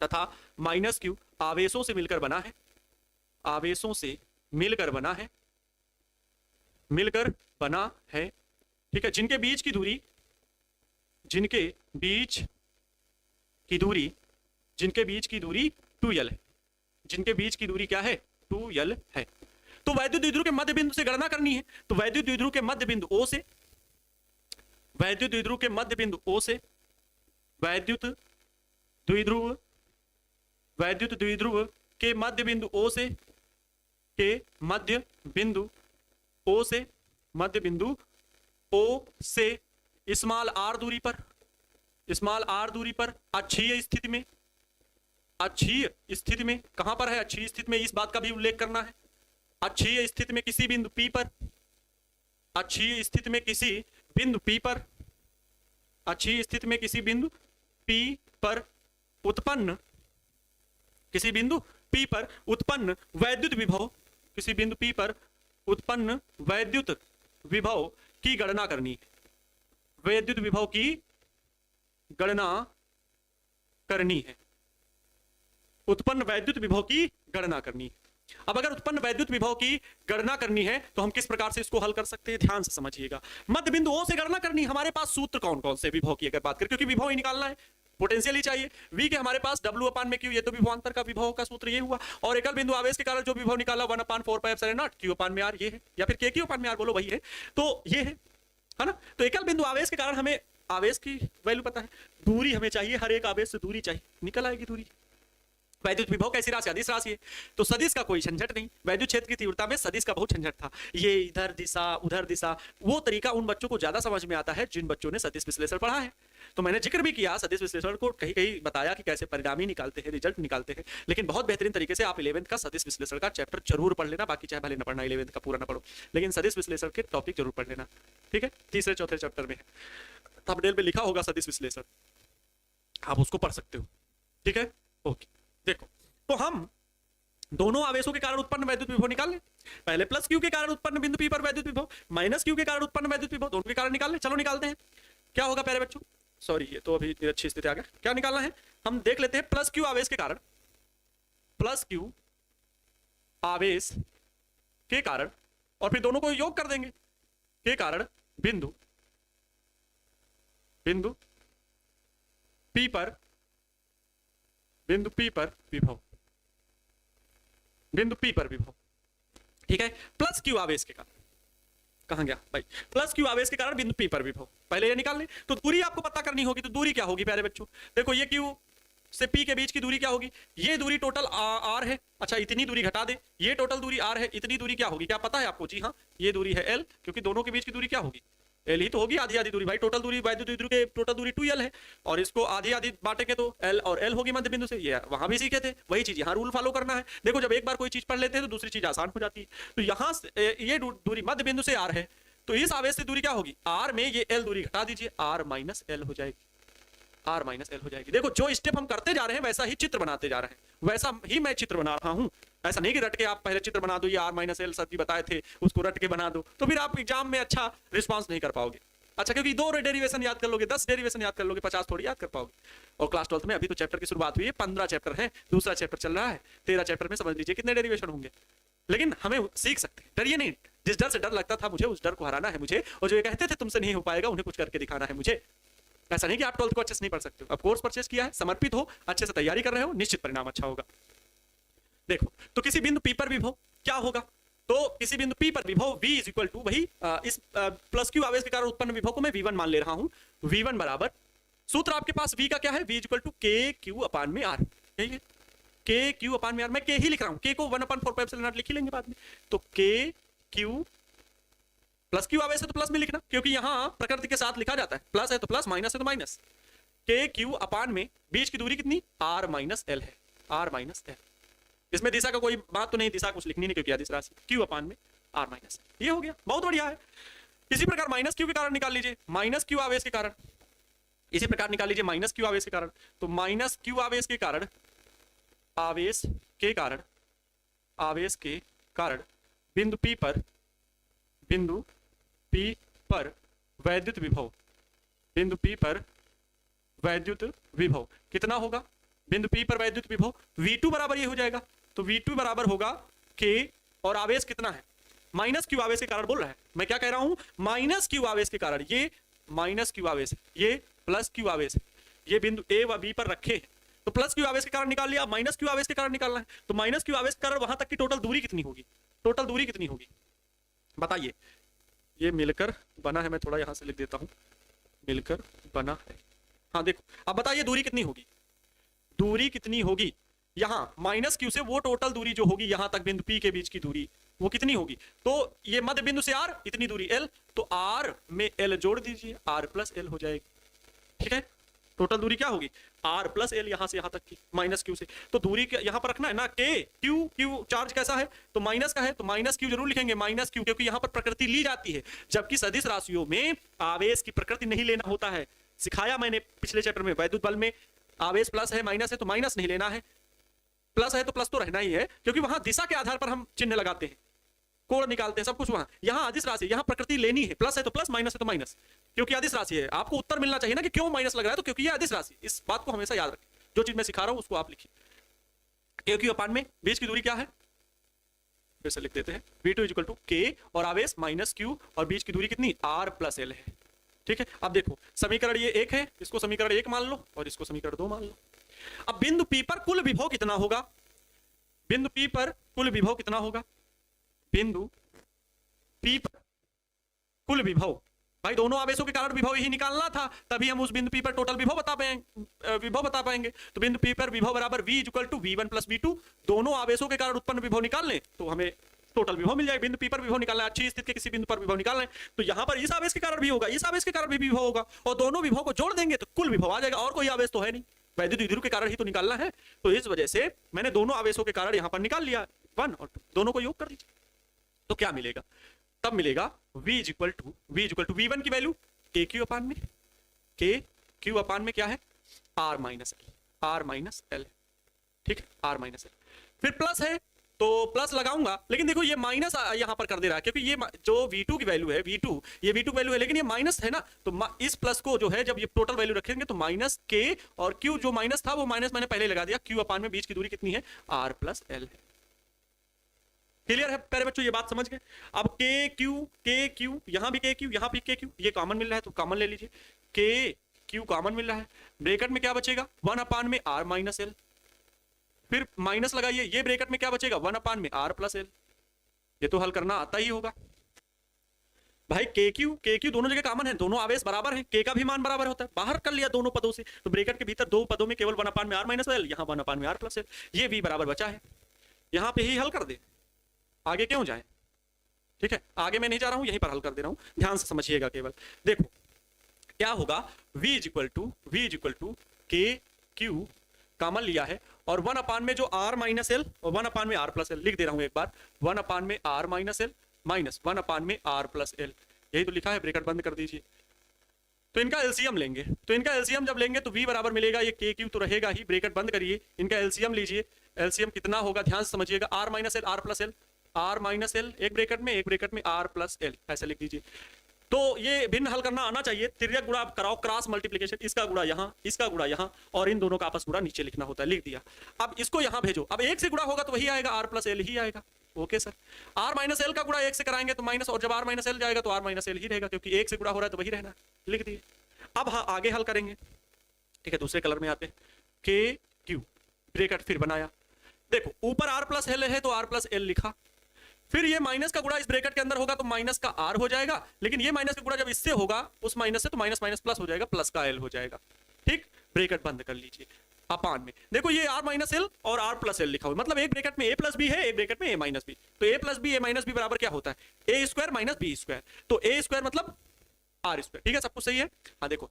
तथा माइनस क्यू आवेशों से मिलकर बना है, आवेशों से मिलकर बना है, मिलकर बना है, ठीक है। जिनके बीच की दूरी, जिनके बीच की दूरी, जिनके बीच की दूरी 2l है, जिनके बीच की दूरी क्या है, 2l है। तो वैद्युत द्विध्रुव के मध्य बिंदु से गणना करनी है। तो वैद्युत द्विध्रुव के मध्य बिंदु O से, वैद्युत द्विध्रुव के मध्य बिंदु O से, वैद्युत द्विध्रुव, वैद्युत द्विध्रुव के मध्य बिंदु O से, के मध्य बिंदु O से, मध्य बिंदु O से स्मॉल r दूरी पर, स्मॉल r दूरी पर अच्छी स्थिति में, अच्छी स्थिति में, कहां पर है अच्छी स्थिति में, इस बात का भी उल्लेख करना है। अच्छी स्थिति में किसी बिंदु P पर, अच्छी स्थिति में किसी बिंदु P पर, अच्छी स्थिति में किसी बिंदु P पर उत्पन्न, किसी बिंदु P पर उत्पन्न वैद्युत विभव, किसी बिंदु P पर उत्पन्न वैद्युत विभव की गणना करनी है, वैद्युत विभव की गणना करनी है, उत्पन्न वैद्युत विभव की गणना करनी है। अब अगर उत्पन्न वैद्युत विभव की गणना करनी है तो हम किस प्रकार से इसको हल कर सकते हैं, ध्यान से समझिएगा। मध्य बिंदु O से गणना करनी है। हमारे पास सूत्र कौन कौन से विभव की अगर बात करें, क्योंकि विभव ही निकालना है, पोटेंशियल ही चाहिए। V के हमारे पास W/Q, ये तो विभवांतर का विभव का सूत्र ये हुआ, और एकल बिंदु आवेश के कारण जो विभव निकाला 1/4πε0 Q/r ये है, या फिर K/r बोलो, वही है, तो ये है ना। तो एकल बिंदु आवेश के कारण हमें आवेश की वैल्यू पता है, दूरी हमें चाहिए, हर एक आवेश से दूरी चाहिए, निकल आएगी दूरी। वैद्युत विभव कैसी राशि, अदिश राशि है, तो सदिश का कोई झंझट नहीं। वैद्युत क्षेत्र की तीव्रता में सदिश का बहुत झंझट था, ये इधर दिशा उधर दिशा, वो तरीका उन बच्चों को ज्यादा समझ में आता है जिन बच्चों ने सदिश विश्लेषण पढ़ा है। तो मैंने जिक्र भी किया सदिश विश्लेषण को, कहीं कहीं बताया कि कैसे परिणामी निकालते हैं, रिजल्ट निकालते हैं, लेकिन बहुत बेहतरीन तरीके से आप 11th का सदिश विश्लेषण का चैप्टर जरूर पढ़ लेना। बाकी चाहे भले न पढ़ना, 11th का पूरा ना पढ़ो, लेकिन सदिश विश्लेषण के टॉपिक जरूर पढ़ लेना, ठीक है। तीसरे चौथे चैप्टर में है, थंबनेल में लिखा होगा सदिश विश्लेषण, आप उसको पढ़ सकते हो, ठीक है। ओके, देखो, तो हम दोनों आवेशों के कारण उत्पन्न वैद्युत विभव निकाल लें। पहले प्लस क्यू के कारण उत्पन्न बिंदु पी पर वैद्युत विभव, माइनस क्यू के कारण उत्पन्न वैद्युत विभव, दोनों के कारण निकाल लें। चलो निकालते हैं। क्या होगा प्यारे बच्चों, सॉरी ये तो अभी अच्छी स्थिति आ गया। क्या निकालना है, हम देख लेते हैं। प्लस क्यू आवेश के कारण, प्लस क्यू आवेश के कारण, और फिर दोनों को योग कर देंगे, के कारण बिंदु पी पर विभव, बिंदु पी पर विभव। ठीक है, प्लस क्यू आवेश के कारण, कहां गया भाई, प्लस क्यू आवेश के कारण बिंदु पी पर विभव। पहले ये निकाल लें। तो दूरी आपको पता करनी होगी, तो दूरी क्या होगी प्यारे बच्चों, देखो ये क्यू से पी के बीच की दूरी क्या होगी, ये दूरी टोटल आर है। अच्छा इतनी दूरी घटा दे, ये टोटल दूरी आर है, इतनी दूरी क्या होगी, क्या पता है आपको, जी हाँ ये दूरी है एल, क्योंकि दोनों के बीच की दूरी क्या होगी, एल ही तो होगी, आधी आधी दूरी भाई। टोटल दूरी वैद्युत द्विध्रुव के टोटल दूरी 2l है, और इसको आधी आधी बांटेंगे तो एल और एल होगी मध्य बिंदु से। ये वहां भी सीखे थे, वही चीज यहाँ रूल फॉलो करना है। देखो जब एक बार कोई चीज पढ़ लेते हैं तो दूसरी चीज आसान हो जाती है। तो यहाँ ये दूरी मध्य बिंदु से आर है, तो इस आवेश से दूरी क्या होगी, आर में ये एल दूरी घटा दीजिए, आर माइनस एल हो जाएगी, आर माइनस एल हो जाएगी। देखो जो स्टेप हम करते जा रहे हैं वैसा ही चित्र बनाते जा रहे हैं, वैसा ही मैं चित्र बना रहा हूं। ऐसा नहीं कि रट के आप पहले चित्र बना दो, ये आर माइनस एल सर जी बताए थे उसको रट के बना दो, तो फिर आप एग्जाम में अच्छा रिस्पॉन्स नहीं कर पाओगे। अच्छा क्योंकि 2 डेरिवेशन याद कर लोगे, 10 डेरिवेशन याद कर लोगे, 50 थोड़ी याद कर पाओगे। और क्लास 12th में अभी तो चैप्टर की शुरुआत हुई है, 15 चैप्टर है, दूसरा चैप्टर चल रहा है, 13 चैप्टर में समझ लीजिए कितने डेरिवेशन होंगे। लेकिन हमें सीख सकते हैं, डरिए नहीं। जिस डर से डर लगता था मुझे, उस डर को हराना है मुझे, और जो ये कहते थे तुमसे नहीं हो पाएगा, उन्हें कुछ करके दिखाना है मुझे। ऐसा नहीं कि आप 12th को अच्छे से नहीं पढ़ सकते हो, अब कोर्स परचेस किया है, समर्पित हो, अच्छे से तैयारी कर रहे हो, निश्चित परिणाम अच्छा होगा। देखो तो किसी बिंदु पी पर विभव क्या होगा, तो किसी बिंदु पी पर विभव v इज इक्वल टू वही इस प्लस क्यू आवेश के कारण उत्पन्न विभव को मैं v1 मान ले रहा हूं। v1 बराबर, सूत्र आपके पास v का क्या है, v इज इक्वल टू के क्यू अपान में आर, यही है के क्यू अपान में आर। मैं के ही लिख रहा हूं, के को 1/4 लिख ही लेंगे बाद में। तो के क्यू, प्लस क्यू आवेश है तो प्लस में लिखना, क्योंकि यहां प्रकृति के साथ लिखा जाता है, प्लस है तो प्लस, माइनस है तो माइनस। के क्यू अपान में बीच की दूरी कितनी, आर माइनस एल है, आर माइनस एल। इसमें दिशा का कोई बात तो नहीं, दिशा कुछ लिखनी नहीं क्योंकि अदिश राशि, क्यू अपान में आर माइनस, ये हो गया, बहुत बढ़िया है। इसी प्रकार माइनस क्यू के कारण निकाल लीजिए, माइनस क्यू आवेश के कारण, इसी प्रकार निकाल लीजिए माइनस क्यू आवेश के कारण। तो माइनस क्यू आवेश के कारण, आवेश के कारण, आवेश के कारण बिंदु पी पर वैद्युत विभव, बिंदु पी पर वैद्युत विभव कितना होगा, बिंदु पी पर वैद्युत विभव V2 बराबर ये हो जाएगा। तो V2 बराबर होगा K, और आवेश कितना है, माइनस क्यू आवेश के कारण बोल रहा है, मैं क्या कह रहा हूं, माइनस क्यू आवेश के कारण, ये माइनस क्यू आवेश, ये प्लस क्यू आवेश, ये बिंदु A व B पर रखे हैं। तो प्लस क्यू आवेश के कारण निकाल लिया, माइनस क्यू आवेश के कारण निकालना है। तो माइनस क्यू आवेश के कारण वहां तक की टोटल दूरी कितनी होगी, टोटल दूरी कितनी होगी बताइए। ये मिलकर बना है, मैं थोड़ा यहां से लिख देता हूं, मिलकर बना है। हाँ देखो अब बताइए दूरी कितनी होगी, दूरी कितनी होगी, यहां माइनस क्यू से वो टोटल दूरी जो होगी यहां तक बिंदु पी के बीच की दूरी, वो कितनी होगी। तो ये मध्य बिंदु से आर इतनी दूरी एल, तो आर में एल जोड़ दीजिए, आर प्लस एल हो जाएगी। ठीक है, टोटल दूरी क्या होगी, आर प्लस एल, यहां से यहां तक की माइनस क्यू से। तो दूरी यहां पर रखना है ना, के क्यू, क्यू चार्ज कैसा है तो माइनस का है, तो माइनस क्यू जरूर लिखेंगे, माइनस क्यू, क्योंकि यहां पर प्रकृति ली जाती है, जबकि सदिश राशियों में आवेश की प्रकृति नहीं लेना होता है। सिखाया मैंने पिछले चैप्टर में, वैद्युत बल में आवेश प्लस है माइनस है तो माइनस नहीं लेना है, प्लस है तो प्लस तो रहना ही है, क्योंकि वहां दिशा के आधार पर हम चिन्ह लगाते हैं, कोण निकालते हैं, सब कुछ वहां। यहां अदिश राशि, यहां प्रकृति लेनी है, प्लस है तो प्लस, माइनस है तो माइनस, क्योंकि अदिश राशि है। आपको उत्तर मिलना चाहिए ना कि क्यों माइनस लग रहा है, तो क्योंकि ये अदिश राशि, इस बात को हमेशा याद रखें। जो चीज मैं सिखा रहा हूं उसको आप लिखिए। के क्यू अपान में बीच की दूरी क्या है, फिर से लिख देते हैं, V2 इक्वल टू के, और आवेश माइनस क्यू, और बीच की दूरी कितनी, आर प्लस एल है। ठीक है, अब देखो समीकरण ये 1 है, इसको समीकरण 1 मान लो, और इसको समीकरण 2 मान लो। अब बिंदु पी पर कुल विभव कितना होगा, बिंदु पी पर कुल विभव कितना होगा, बिंदु पी पर कुल विभव, भाई दोनों आवेशों के कारण विभव ही निकालना था, तभी हम उस बिंदु पी पर टोटल विभव बता पाएंगे। तो बिंदु पी पर विभव बराबर V equal to V1 plus V2, दोनों आवेशों के कारण उत्पन्न विभव निकाल लें तो हमें टोटल विभव मिल जाएगा। बिंदु पी पर विभव निकालना है, अच्छी स्थिति के किसी बिंदु पर विभव निकालना है, तो यहां पर इस आवेश के कारण भी होगा, इस आवेश के कारण भी विभव होगा, और दोनों विभव को जोड़ देंगे तो कुल विभव आ जाएगा। और कोई आवेश तो है नहीं, वैद्युत द्विध्रुव के कारण ही तो निकालना है, तो इस वजह से मैंने दोनों आवेशों के कारण यहां पर निकाल लिया 1 और 2, दोनों को योग कर दीजिए। तो क्या मिलेगा, तब मिलेगा V इक्वल टू V1 की वैल्यू के क्यू अपान में, के क्यू अपान में क्या है, R minus L, R minus L. ठीक है, आर माइनस एल, फिर प्लस है तो प्लस लगाऊंगा, लेकिन देखो ये माइनस यहां पर कर दे रहा है, क्योंकि ये जो V2 की वैल्यू है, V2 ये V2 वैल्यू है, लेकिन ये माइनस है ना, तो इस प्लस को जो है जब ये टोटल वैल्यू रखेंगे तो माइनस K और Q, जो माइनस था वो माइनस मैंने पहले लगा दिया, Q अपान में बीच की दूरी कितनी है, R प्लस L है। क्लियर है प्यारे बच्चों, ये बात समझ गए। अब के क्यू यहां भी के क्यू, यहां भी के क्यू, ये कॉमन मिल रहा है तो कॉमन ले लीजिए, के क्यू कॉमन मिल रहा है, ब्रैकेट में क्या बचेगा 1 अपान में R माइनस L, फिर माइनस लगाइए, ये ब्रैकेट में क्या बचेगा 1 अपान में R प्लस L। ये तो हल करना आता ही होगा भाई। के क्यू दोनों जगह कॉमन है, दोनों आवेश बराबर हैं, के का भी मान बराबर होता है, बाहर कर लिया दोनों पदों से, तो ब्रैकेट के भीतर दो पदों में केवल 1 अपान में R माइनस L, यहाँ 1 अपान में R प्लस L, ये भी बराबर बचा है, यहाँ पे ही हल कर दे, आगे क्यों जाए। ठीक है, आगे मैं नहीं जा रहा हूं, यहीं पर हल कर दे रहा हूं, ध्यान से समझिएगा केवल। देखो क्या होगा, v इज इक्वल टू के क्यू कॉमन लिया है, और 1 अपान में जो R माइनस L और 1 अपान में R प्लस L, लिख दे रहा हूं एक बार, 1 अपान में R माइनस L माइनस 1 अपान में R प्लस L, यही तो लिखा है, ब्रैकेट बंद कर दीजिए। तो इनका एलसीएम लेंगे, तो इनका एलसीएम जब लेंगे तो v बराबर मिलेगा, ये के क्यू तो रहेगा ही, ब्रैकेट बंद करिए, इनका एलसीएम लीजिए, एलसीएम कितना होगा ध्यान से समझिएगा, R minus L R plus L, R minus L एक ब्रैकेट में R प्लस L, ऐसे लिख दीजिए। तो ये भिन्न हल करना आना चाहिए, तिर्यक गुणा आप कराओ, क्रॉस मल्टीप्लिकेशन, इसका गुणा यहाँ, इसका गुणा यहाँ, और इन दोनों का आपस गुणा नीचे लिखना होता है, लिख दिया। अब इसको यहाँ भेजो, अब एक से गुणा होगा तो वही आएगा, R प्लस L ही आएगा। Okay sir, R minus L का गुणा एक से कराएंगे तो माइनस, और जब R माइनस L जाएगा तो R माइनस L ही रहेगा, क्योंकि एक से गुणा हो रहा है तो वही रहना, लिख दिए। अब हाँ आगे हल करेंगे, ठीक है, दूसरे कलर में आते हैं, के क्यू ब्रैकेट फिर बनाया, देखो ऊपर R प्लस L है तो R प्लस L लिखा, फिर ये माइनस का गुणा इस ब्रैकेट के अंदर होगा तो माइनस का R हो जाएगा, लेकिन ये माइनस का गुणा जब इससे होगा उस माइनस से तो माइनस माइनस प्लस हो जाएगा, प्लस का L हो जाएगा। ठीक, ब्रैकेट बंद कर लीजिए, अपान में देखो ये R माइनस L और R प्लस L लिखा हुआ, मतलब एक ब्रैकेट में A प्लस B है, एक ब्रैकेट में A माइनस B, तो A plus B A minus B बराबर क्या होता है, A square minus B square, तो A स्क्वायर मतलब R स्क्वायर। ठीक है, सब कुछ सही है। हाँ देखो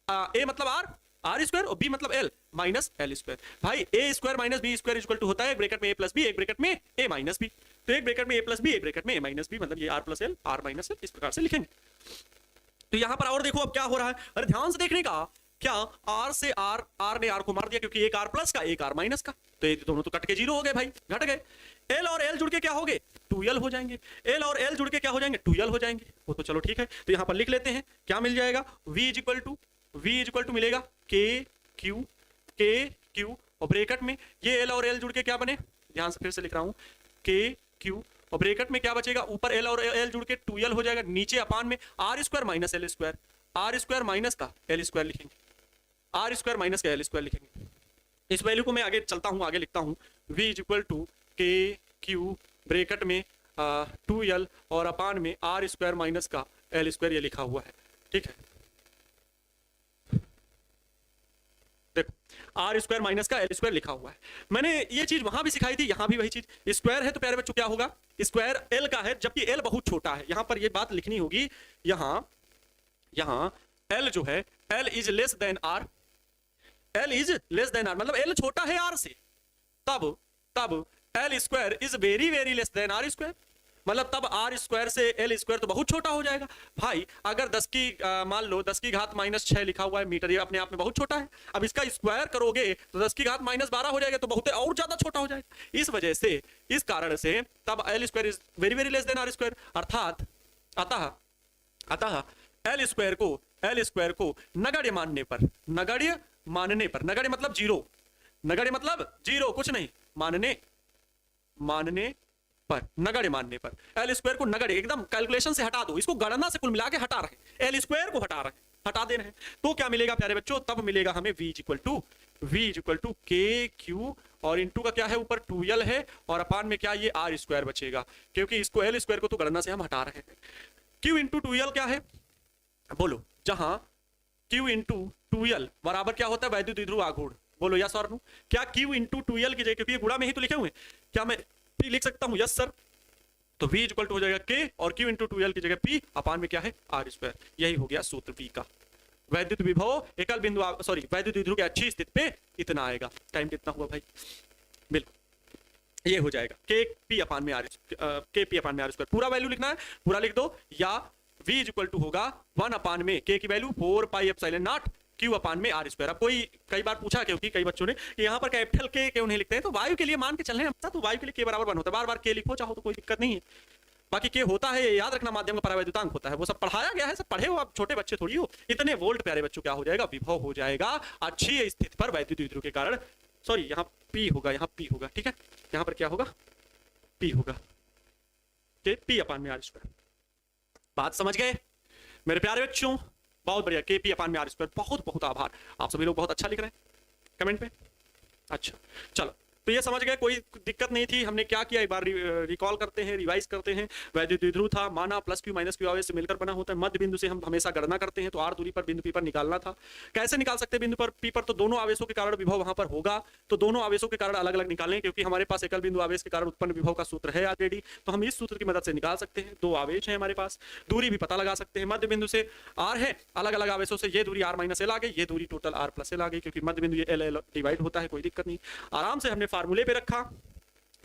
A मतलब R स्क्वायर और B मतलब L माइनस L स्क्वायर, भाई A square minus B square equal to होता है एक ब्रैकेट में A प्लस B, एक ब्रैकेट में A माइनस B, तो एक ब्रैकेट में A प्लस B, एक ब्रैकेट में A माइनस B, मतलब ये R plus L R minus L, इस प्रकार से लिखेंगे। तो यहां पर और देखो अब क्या हो रहा है, अरे ध्यान से देखने का, क्या R से R ने R को मार दिया, क्योंकि एक R प्लस का एक R माइनस का, तो ये दोनों तो कट के जीरो हो गए भाई, घट गए। L और L जुड़ के क्या हो गए 2L हो जाएंगे, L और L जुड़ के क्या हो जाएंगे 2L हो जाएंगे, वो तो चलो ठीक है। तो यहां पर लिख लेते हैं, क्या मिल जाएगा, V इज इक्वल टू मिलेगा के क्यू और ब्रैकेट में ये L और L जुड़ के क्या बने, ध्यान से फिर से लिख रहा हूं, के क्यू और ब्रैकेट में क्या बचेगा, ऊपर L और L जुड़ के 2L हो जाएगा, नीचे अपान में R square minus L square, R square minus का L स्क्वायर लिखेंगे, R स्क्वायर माइनस का L स्क्वायर लिखेंगे। इस वैल्यू को मैं आगे चलता हूं, आगे लिखता हूं, V इज इक्वल टू के क्यू ब्रैकेट में 2L और अपान में R स्क्वायर माइनस का L स्क्वायर, ये लिखा हुआ है। ठीक है, देखो R स्क्वायर माइनस का L स्क्वायर लिखा हुआ है, मैंने ये चीज वहां भी सिखाई थी, यहां भी वही चीज, स्क्वायर है तो प्यारे बच्चों क्या होगा, स्क्वायर L का है, जबकि L बहुत छोटा है, यहां पर ये बात लिखनी होगी, यहां L जो है L is less than R, L is less than R, मतलब L छोटा है R से, तब L square is very very less than R square, मतलब तब R स्क्वायर से L स्क्वायर तो बहुत छोटा हो जाएगा भाई। अगर 10 की मान लो 10 की घात माइनस 6 लिखा हुआ है मीटर, ये अपने आप में बहुत छोटा है, अब इसका स्क्वायर करोगे तो 10 की घात माइनस 12 हो जाएगा, तो बहुत और ज्यादा छोटा हो जाएगा। इस वजह से, इस कारण से तब L square is very very less than R square, अर्थात अतः L स्क्वायर को नगण्य मानने पर, नगण्य मतलब जीरो, नगण्य मतलब जीरो, कुछ नहीं, मानने पर, नगण्य मानने पर L स्क्वायर को नगण्य एकदम कैलकुलेशन से हटा दो, इसको गणना से कुल मिला के हटा रहे, L स्क्वायर को हटा दे रहे हैं, तो क्या मिलेगा प्यारे बच्चों, तब मिलेगा हमें V इज इक्वल टू के क्यू और इनटू का क्या है ऊपर 2L है और अपान में क्या ये R स्क्वायर बचेगा, क्योंकि इसको L स्क्वायर को तो गणना से हम हटा रहे हैं। Q इंटू 2L क्या है बोलो, जहां Q इंटू 2L बराबर क्या होता है, वैद्युत द्विध्रुव आघूर्ण, बोलो यस और नो, क्या Q इंटू 2L की जगह, क्योंकि ये गुणा में ही तो लिखे हुए, क्या मैं P लिख सकता हूं, यस सर, तो V इक्वल टू हो जाएगा K और Q इंटू 2L की जगह P अपान में क्या है R स्क्वायर, यही हो गया सूत्र P का। वैद्युत विभव एकल बिंदु वैद्युत द्विध्रुव की अच्छी स्थिति पे इतना आएगा। टाइम कितना हुआ भाई, बिल्कुल ये हो जाएगा के पी अपान में आर स्क्वायर, पूरा वैल्यू लिखना है, पूरा लिख दो, या V इक्वल टू होगा 1 अपान में K की value 4 pi epsilon naught q upon में आर स्क्वायर। अब कोई कई बार पूछा क्योंकि कई बच्चों ने कि यहाँ पर कैपिटल के क्यों नहीं लिखते हैं, तो वायु के लिए मान के चल रहे हैं, तो वायु के लिए के बराबर 1 होता है, बार बार के लिखो चाहो तो कोई दिक्कत नहीं है। बाकी के होता है, याद रखना, माध्यम का परावैद्युतांक होता है, वो सब पढ़ाया गया है, सब पढ़े हो आप, छोटे बच्चे थोड़ी हो। इतने वोल्ट प्यारे बच्चों क्या हो जाएगा, विभव हो जाएगा अच्छी स्थिति पर वैद्युत द्विध्रुव के कारण। सॉरी, यहाँ पी होगा, यहाँ पी होगा, ठीक है, यहाँ पर क्या होगा, पी होगा, के पी अपान में आर स्क्वायर। बात समझ गए मेरे प्यारे बच्चों? बहुत बढ़िया, के पी अपान में आर स्क्वायर। बहुत बहुत आभार, आप सभी लोग बहुत अच्छा लिख रहे हैं कमेंट पे। अच्छा चलो, तो ये समझ गए, कोई दिक्कत नहीं थी। हमने क्या किया, एक बार रिकॉल करते हैं, रिवाइज करते हैं। वैद्युत द्विध्रुव था, माना प्लस क्यू माइनस क्यू आवेश से मिलकर बना होता है। मध्य बिंदु से हम हमेशा गणना करते हैं, तो आर दूरी पर बिंदु पी पर निकालना था। कैसे निकाल सकते हैं बिंदु पर पी पर, तो दोनों आवेशों के कारण विभव वहां पर होगा, तो दोनों आवेशों के कारण अलग अलग निकालें, क्योंकि हमारे पास एकल बिंदु आवेश के कारण उत्पन्न विभव का सूत्र है ऑलरेडी, तो हम इस सूत्र की मदद से निकाल सकते हैं। दो आवेश है हमारे पास, दूरी भी पता लगा सकते हैं। मध्य बिंदु से आर है, अलग अलग आवेशों से ये दूरी आर माइनस एल आ गई, ये दूरी टोटल आर प्लस एल आ गई, क्योंकि मध्य बिंदु ये एल एल डिवाइड होता है, कोई दिक्कत नहीं। आराम से हमने फार्मूले पे रखा।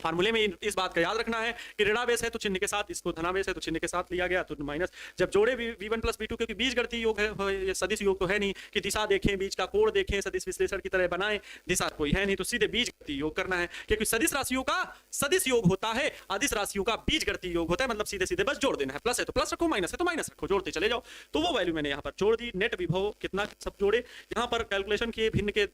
फार्मूले में इस बात का याद रखना है कि ऋणावेश है तो चिन्ह के साथ, इसको धनावेश है तो चिन्ह के साथ लिया गया, तो माइनस। जब जोड़े v1 प्लस v2, क्योंकि बीजगणितीय योग है, ये सदिश योग तो है नहीं कि दिशा देखें, बीज का कोण देखें, सदिश विश्लेषण की तरह बनाएं, दिशा कोई है नहीं, तो सीधे बीजगणितीय योग करना है, क्योंकि सदिश राशियों का सदिश योग होता है, अदिश राशियों का बीजगणितीय योग होता है, मतलब सीधे सीधे बस जोड़ देना है। प्लस है तो प्लस रखो, माइनस है तो माइनस रखो, जोड़ते चले जाओ। तो वो वैल्यू मैंने यहाँ पर जोड़ दी। नेट विभव कितना सब जोड़े, यहाँ पर कैलकुलेशन किए, भिन्न के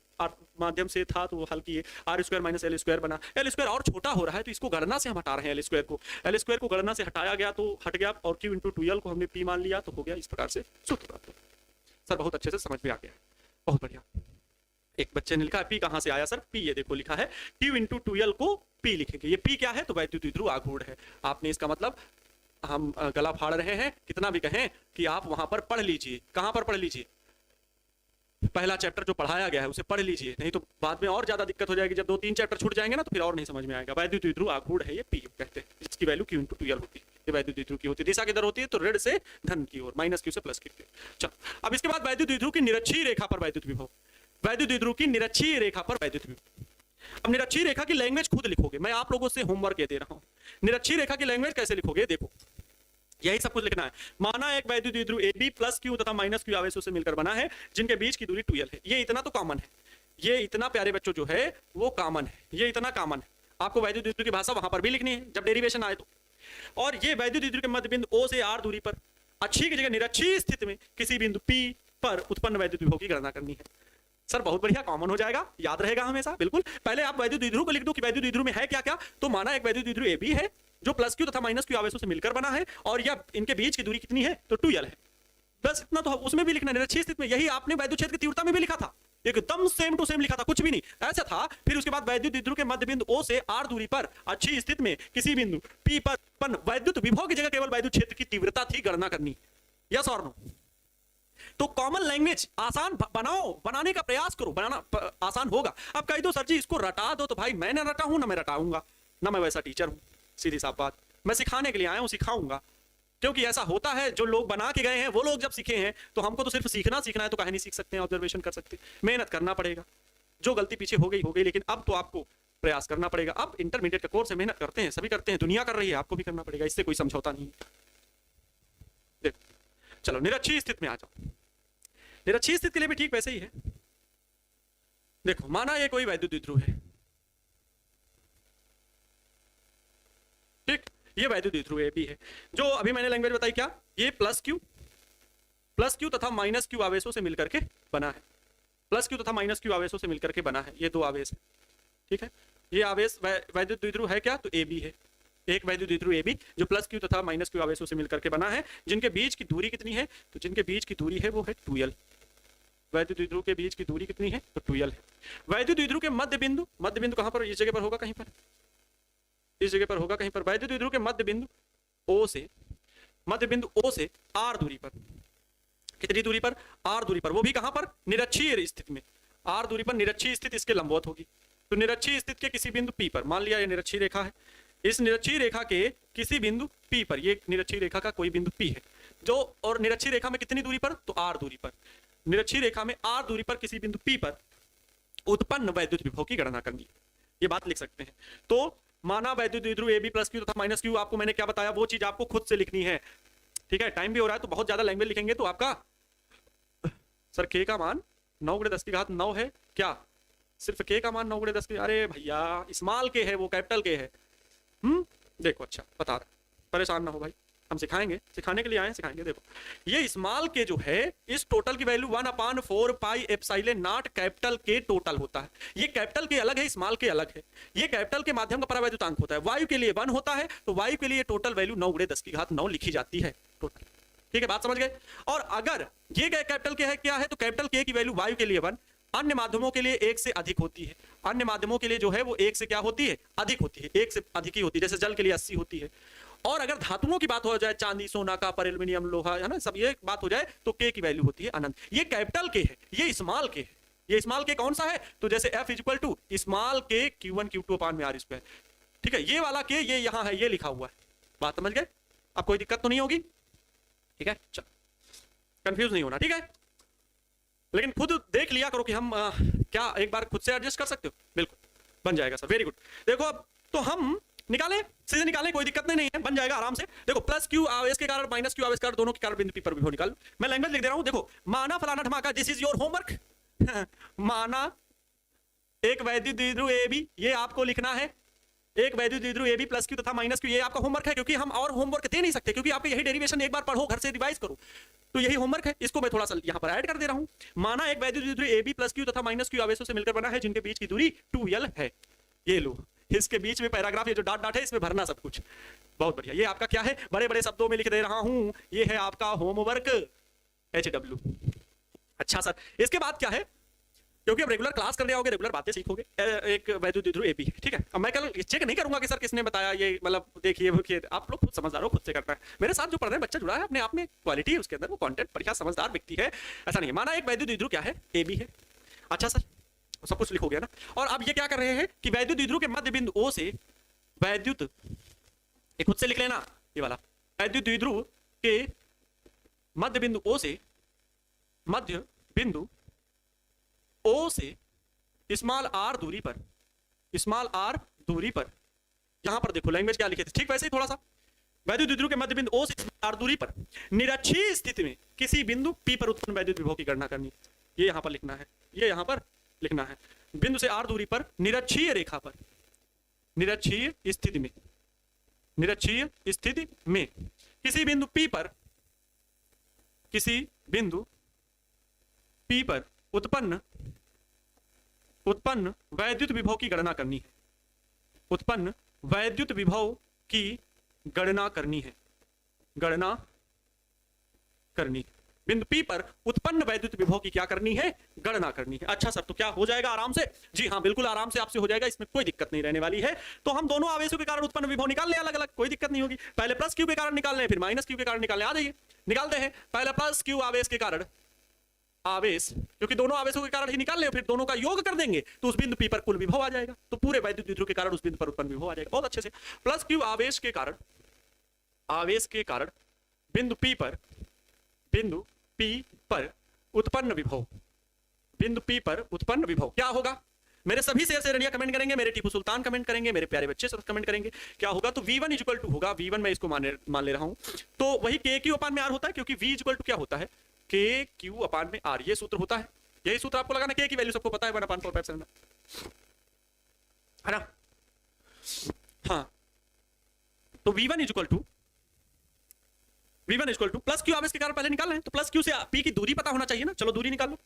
माध्यम से था तो वो हल किए, R square minus L square बना। एल स्क्वायर और छोटा हो रहा है तो इसको गणना से हम हटा रहे हैं, एल स्क्वायर को गणना से हटाया गया तो हट गया, और क्यू इंटू 2l को हमने पी मान लिया, तो हो गया इस प्रकार से सूत्र प्राप्त। सर बहुत अच्छे से समझ में आ गया, बहुत बढ़िया। एक बच्चे ने लिखा पी कहां से आया सर, पी ये देखो लिखा है, क्यू इंटू 2l को पी लिखेंगे। ये पी क्या है, तो वैद्युत द्विध्रुव आघूर्ण है। आपने इसका मतलब, हम गला फाड़ रहे हैं, कितना भी कहें कि आप वहां पर पढ़ लीजिए। कहां पर पढ़ लीजिए, पहला चैप्टर जो पढ़ाया गया है उसे पढ़ लीजिए, नहीं तो बाद में और ज्यादा दिक्कत हो जाएगी। जब 2-3 चैप्टर छूट जाएंगे ना तो फिर और नहीं समझ में आएगा। वैद्युत द्विध्रुव आघूर्ण है, ये पी कहते हैं, इसकी वैल्यू क्यू इंटू 2l होती है। ये वैद्युत द्विध्रुव की होती है, दिशा किधर होती है, तो ऋण से धन की ओर, माइनस क्यू से प्लस की ओर। चलो, अब इसके बाद वैद्युत द्विध्रुव की निरक्षीय रेखा पर वैद्युत विभव, वैद्युत द्विध्रुव की निरक्षीय रेखा पर वैद्युत विभव। अब निरक्षीय रेखा की लैंग्वेज खुद लिखोगे, मैं आप लोगों से होमवर्क दे रहा हूं। निरक्षीय रेखा की लैंग्वेज कैसे लिखोगे, देखो यही सब कुछ लिखना है। माना एक वैद्युत द्विध्रुव AB प्लस क्यू तथा माइनस क्यू आवेशों से मिलकर बना है, जिनके बीच की दूरी 2l है। ये इतना तो कॉमन है, ये इतना प्यारे बच्चों जो है वो कॉमन है, ये इतना कॉमन है। आपको वैद्युत द्विध्रुव की भाषा वहां पर भी लिखनी है जब डेरिवेशन आए तो। और ये वैद्युत द्विध्रुव के मध्य बिंदु O से R दूरी पर अच्छी की जगह निरक्षीय स्थिति में किसी बिंदु P पर उत्पन्न वैद्युत विभव की गणना करनी है। सर बहुत बढ़िया, कॉमन हो जाएगा, याद रहेगा हमेशा, बिल्कुल। पहले आप वैद्युत द्विध्रुव को लिख दो कि वैद्युत द्विध्रुव में है क्या क्या। तो माना एक वैद्युत द्विध्रुव AB है जो प्लस क्यू तथा माइनस क्यू आवेशों से मिलकर बना है, और यह इनके बीच की दूरी कितनी है, तो 2l है। बस इतना तो उसमें भी लिखना, निरक्षीय स्थिति में। यही आपने वैद्युत क्षेत्र की तीव्रता में भी लिखा था, एकदम सेम टू सेम लिखा था, कुछ भी नहीं ऐसा था। फिर उसके बाद वैद्युत द्विध्रुव के मध्य बिंदु O से R दूरी पर अच्छी स्थिति में किसी बिंदु P पर वैद्युत विभव की जगह केवल वैद्युत क्षेत्र की तीव्रता थी गणना करनी। यस और नो? तो कॉमन लैंग्वेज आसान बनाओ, बनाने का प्रयास करो, बनाना आसान होगा। अब कह दो सर जी इसको रटा दो, तो भाई मैं ना रटा हूं ना मैं रटाऊंगा, ना मैं वैसा टीचर हूं, सीधी साफ बात। मैं सिखाने के लिए आया हूं, सिखाऊंगा, क्योंकि ऐसा होता है जो लोग बना के गए हैं वो लोग जब सीखे हैं, तो हमको तो सिर्फ सीखना है, तो कहीं नहीं सीख सकते हैं, ऑब्जर्वेशन कर सकते, मेहनत करना पड़ेगा। जो गलती पीछे हो गई, लेकिन अब तो आपको प्रयास करना पड़ेगा। अब इंटरमीडिएट का कोर्स है, मेहनत करते हैं, सभी करते हैं, दुनिया कर रही है, आपको भी करना पड़ेगा, इससे कोई समझौता नहीं। देखो चलो निरक्षीय स्थिति में आ जाओ। निरक्षीय स्थिति के लिए भी ठीक वैसे ही है। देखो माना ये कोई वैद्युत द्विध्रुव है, ठीक, ये वैद्युत द्विध्रुव AB है, जो अभी मैंने लैंग्वेज बताई क्या, ये प्लस क्यू तथा माइनस क्यू आवेशों से मिलकर के बना है। प्लस क्यू तथा माइनस क्यू आवेशों से मिलकर के बना है, ये दो आवेश है, ठीक है। ये आवेश वैद्युत द्विध्रुव है क्या, तो AB है, एक वैद्युत द्विध्रुव AB जो प्लस क्यू तथा माइनस क्यू आवेशों से मिलकर के बना है, जिनके बीच की दूरी कितनी है, तो जिनके बीच की दूरी है वो है 2l। वैद्युत द्विध्रुव के बीच की दूरी कितनी है, तो 2l है। वैद्युत द्विध्रुव के मध्य बिंदु कहां पर, इस जगह पर होगा, कहीं पर इस जगह पर होगा, कहीं पर। वैद्युत द्विध्रुव के मध्य बिंदु O से R दूरी पर, कितनी दूरी पर, R दूरी पर, वो भी कहां पर, निरक्षीय स्थिति में। R दूरी पर निरक्षीय स्थिति इसके लंबवत होगी, तो निरक्षीय स्थिति के किसी बिंदु P पर, मान लिया ये निरक्षीय रेखा है, इस निरक्षीय रेखा के किसी बिंदु P पर, ये निरक्षीय रेखा का कोई बिंदु P है जो, और निरक्षीय रेखा में कितनी दूरी पर, तो R दूरी पर, निरक्षीय रेखा में R दूरी पर किसी बिंदु P पर उत्पन्न वैद्युत विभव की गणना करनी, ये बात लिख सकते हैं। तो माना वैद्युत द्विध्रुव AB प्लस क्यू तथा माइनस क्यू, आपको मैंने क्या बताया वो चीज आपको खुद से लिखनी है, ठीक है। टाइम भी हो रहा है तो बहुत ज्यादा लैंग्वेज लिखेंगे तो आपका सर K का मान 9 गुणे 10 की घात 9 है क्या? सिर्फ के का मान 9 गुणे 10 की, अरे भैया स्मॉल के है वो, कैपिटल के है। देखो अच्छा बता रहा, परेशान ना हो भाई, हम सिखाएंगे, सिखाने के लिए आए, सिखाएंगे। देखो ये स्मॉल के जो है इस टोटल की value 1/4 pi epsilon not capital के टोटल होता है। ये कैपिटल के अलग है, स्मॉल के अलग है। ये कैपिटल के माध्यम का परावैद्युतांक होता है, वायु के लिए 1 होता है, तो वायु के लिए टोटल वैल्यू 9 गुणे 10 की घात 9 लिखी जाती है टोटल। ठीक है, बात समझ गए। और अगर ये कैपिटल के है क्या है, तो कैपिटल के की वैल्यू वायु के लिए 1, अन्य माध्यमों के लिए 1 से अधिक होती है। अन्य माध्यमों के लिए जो है वो 1 से क्या होती है, अधिक होती है, 1 से अधिक ही होती है। जैसे जल के लिए 80 होती है। और अगर धातुओं की बात हो जाए, चांदी, सोना, कॉपर, एल्युमिनियम, लोहा, है ना, सब ये बात हो जाए, तो के की वैल्यू होती है अनंत। ये कैपिटल के है, ये स्मॉल के है। ये स्मॉल के कौन सा है, तो जैसे F इक्वल टू स्मॉल के Q1 Q2 अपान में R स्क्वायर। ठीक है, ये वाला के ये यहाँ है, ये लिखा हुआ है। बात समझ गए? अब कोई दिक्कत तो नहीं होगी? ठीक है, चल कंफ्यूज नहीं होना, ठीक है। लेकिन खुद देख लिया करो कि हम क्या एक बार खुद से एडजस्ट कर सकते हो? बिल्कुल बन जाएगा सर, वेरी गुड। देखो अब तो हम निकालें, सीधे निकालें, कोई दिक्कत नहीं है, बन जाएगा आराम से। देखो प्लस क्यू आवेश के कारण माइनस क्यू आवेश के कारण दोनों के कारण बिंदु पी पर विभव निकाल। मैं लैंग्वेज लिख दे रहा हूं, देखो माना फलाना धमाका, दिस इज योर होमवर्क। माना एक वैद्युत द्विध्रुव ए बी, ये आपको लिखना है। एक वैद्युत द्विध्रुव ए बी प्लस क्यू तथा माइनस क्यू, ये आपका होमवर्क है, क्योंकि हम और होमवर्क दे नहीं सकते, क्योंकि आपको यही डेरिवेशन एक बार पढ़ो, घर से रिवाइज करो, तो यही होमवर्क है। इसको मैं थोड़ा सा यहाँ पर ऐड कर दे रहा हूँ। माना एक वैद्युत द्विध्रुव ए बी प्लस क्यू तथा माइनस क्यू आवेशों से मिलकर बना है, जिनके बीच की दूरी 2l है। ये लो, इसके बीच में पैराग्राफ, ये जो डॉट डॉट है इसमें भरना सब कुछ। बहुत बढ़िया, ये आपका क्या है, बड़े बड़े शब्दों में लिख दे रहा हूं, ये है आपका होमवर्क HW। अच्छा सर, इसके बाद क्या है, क्योंकि अब रेगुलर क्लास करने आओगे, रेगुलर बातें सीखोगे। एक वैद्युत द्विध्रुव एबी, ठीक है। अब मैं कल चेक नहीं करूंगा कि सर किसने बताया, ये मतलब देखिए आप लोग खुद समझदार हो, खुद से करना है। मेरे साथ जो पढ़ रहे हैं बच्चा जुड़ा है, अपने आप में क्वालिटी है उसके अंदर, वो कंटेंट बढ़िया समझदार व्यक्ति है, ऐसा नहीं है। माना एक वैद्युत द्विध्रुव क्या है, एबी है। अच्छा सर, सब कुछ लिखो गया ना। और अब ये क्या कर रहे हैं कि वैद्युत द्विध्रुव के मध्य बिंदु O से वैद्युत, ये खुद से लिख लेना, ये वाला वैद्युत द्विध्रुव के मध्य बिंदु O से, मध्य बिंदु O से स्मॉल r दूरी पर, स्मॉल r दूरी पर, यहां पर देखो लैंग्वेज क्या लिखे थे, ठीक वैसे ही थोड़ा सा। वैद्युत द्विध्रुव के मध्य बिंदु O से r दूरी पर निरक्षीय स्थिति में किसी बिंदु P पर उत्पन्न वैद्युत विभव की गणना करनी। ये यहां पर लिखना है, ये यहां पर लिखना है। बिंदु से r दूरी पर निरक्षीय रेखा पर, निरक्षीय स्थिति में, निरक्षीय स्थिति में किसी बिंदु P पर, किसी बिंदु P पर उत्पन्न वैद्युत विभव की गणना करनी है। उत्पन्न वैद्युत विभव की गणना करनी है, गणना करनी। बिंदु P पर उत्पन्न वैद्युत विभव की क्या करनी है, गणना करनी है। अच्छा सर, तो क्या हो जाएगा आराम से? जी हाँ, बिल्कुल आराम से आपसे हो जाएगा, इसमें कोई दिक्कत नहीं रहने वाली है। तो हम दोनों आवेशों के कारण उत्पन्न विभव निकाल लें अलग अलग, कोई दिक्कत नहीं होगी। पहले प्लस क्यू के कारण निकाल लें, फिर माइनस क्यू के कारण निकाल लें। आ जाइए निकालते हैं। पहले प्लस क्यू आवेश के कारण, आवेश, क्योंकि दोनों आवेशों के कारण ही निकाल लें, फिर दोनों का योग कर देंगे तो उस बिंदु P पर कुल विभव आ जाएगा, तो पूरे वैद्युत द्विध्रुव के कारण उस बिंदु पर उत्पन्न विभव आ जाएगा। बहुत अच्छे से। प्लस क्यू आवेश के कारण, आवेश के कारण बिंदु P पर, बिंदु P पर उत्पन्न विभव, बिंदु P पर उत्पन्न विभव क्या होगा? मेरे सभी शेर शेरनिया कमेंट करेंगे, मेरे टीपू सुल्तान कमेंट करेंगे, मेरे प्यारे बच्चे सब कमेंट करेंगे। क्या होगा? तो V1 इक्वल टू होगा, V1 मैं इसको मान ले रहा हूं, तो वही KQ अपान में R होता है, क्योंकि V इक्वल टू क्या होता है, KQ अपान में R, ये सूत्र होता है। यही सूत्र आपको लगाना, K की वैल्यू सबको पता है, 1/4 है ना। हाँ, तो V1 equal two plus Q आवेश के कारण पहले निकाल रहे हैं, तो प्लस क्यू से P की दूरी पता होना चाहिए ना। चलो दूरी निकाल लो।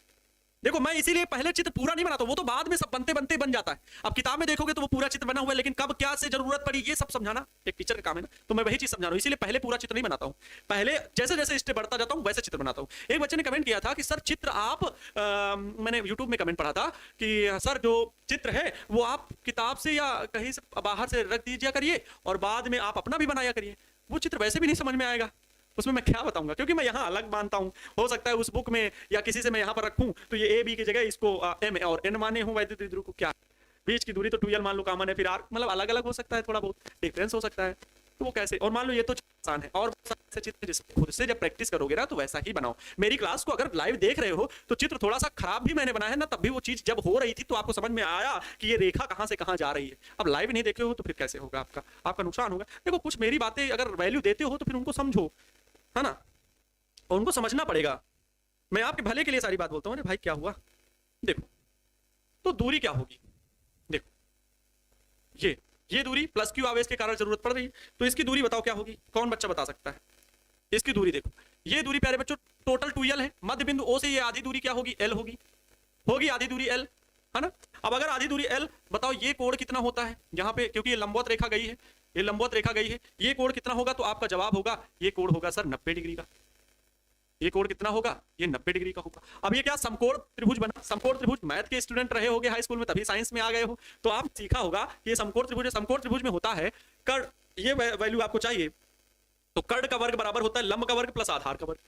देखो मैं इसीलिए पहले चित्र पूरा नहीं बनाता, वो तो बाद में सब बनते बनते बन जाता है। अब किताब में देखोगे तो वो पूरा चित्र बना हुआ है, लेकिन कब क्या से जरूरत पड़ी ये सब समझाना एक टीचर का काम है ना। तो मैं वही चीज समझा रहा हूँ, इसीलिए पहले पूरा चित्र नहीं बनाता हूँ, पहले जैसे जैसे स्टेप बढ़ता जाता हूँ वैसे चित्र बनाता हूँ। एक बच्चे ने कमेंट किया था कि सर चित्र आप मैंने यूट्यूब में कमेंट पढ़ा था कि सर जो चित्र है वो आप किताब से या कहीं से बाहर से रख दीजिए करिए और बाद में आप अपना भी बनाया करिए। वो चित्र वैसे भी नहीं समझ में आएगा, उसमें मैं क्या बताऊंगा, क्योंकि मैं यहाँ अलग मानता हूँ। हो सकता है उस बुक में या किसी से मैं यहाँ पर रखूँ तो ये A B की जगह इसको M और N माने हूँ, वैद्युत द्विध्रुव को क्या बीच की दूरी तो 2l मान लो कॉमन है, फिर R मतलब अलग अलग हो सकता है, थोड़ा बहुत डिफरेंस हो सकता है, तो वो कैसे। और मान लो ये तो आसान है, और चित्र खुद से जब प्रैक्टिस करोगे ना तो वैसा ही बनाओ। मेरी क्लास को अगर लाइव देख रहे हो तो चित्र थोड़ा सा खराब भी मैंने बनाया है ना, तब भी वो चीज जब हो रही थी तो आपको समझ में आया कि ये रेखा कहाँ से कहाँ जा रही है। अब लाइव नहीं देखे हो तो फिर कैसे होगा, आपका नुकसान होगा। देखो कुछ मेरी बातें अगर वैल्यू देते हो तो फिर उनको समझो, है ना, और उनको समझना पड़ेगा। मैं आपके भले के लिए सारी बात बोलता हूँ। अरे भाई क्या हुआ, देखो तो दूरी क्या होगी, देखो ये दूरी प्लस क्यू आवेश के कारण जरूरत पड़ रही है, तो इसकी दूरी बताओ क्या होगी, कौन बच्चा बता सकता है। इसकी दूरी देखो, ये दूरी प्यारे बच्चों टोटल 2l है, मध्य बिंदु O से ये आधी दूरी क्या होगी, l होगी आधी दूरी l, है ना। अब अगर आधी दूरी l, बताओ ये कोण कितना होता है यहाँ पे, क्योंकि ये लंबवत रेखा गई है, ये लंबवत रेखा गई है, ये कोण कितना होगा, तो आपका जवाब होगा ये कोण होगा सर 90 डिग्री का। ये कोण कितना होगा, ये 90 डिग्री का होगा। अब ये क्या समकोण त्रिभुज बना, समकोण त्रिभुज मैथ के स्टूडेंट रहे होगे हाई स्कूल में, तभी साइंस में आ गए हो, तो आप सीखा होगा कि ये समकोण त्रिभुज है। समकोण त्रिभुज में होता है कर्ण, ये वैल्यू आपको चाहिए, तो कर्ण का वर्ग बराबर होता है लंब का वर्ग प्लस आधार का वर्ग।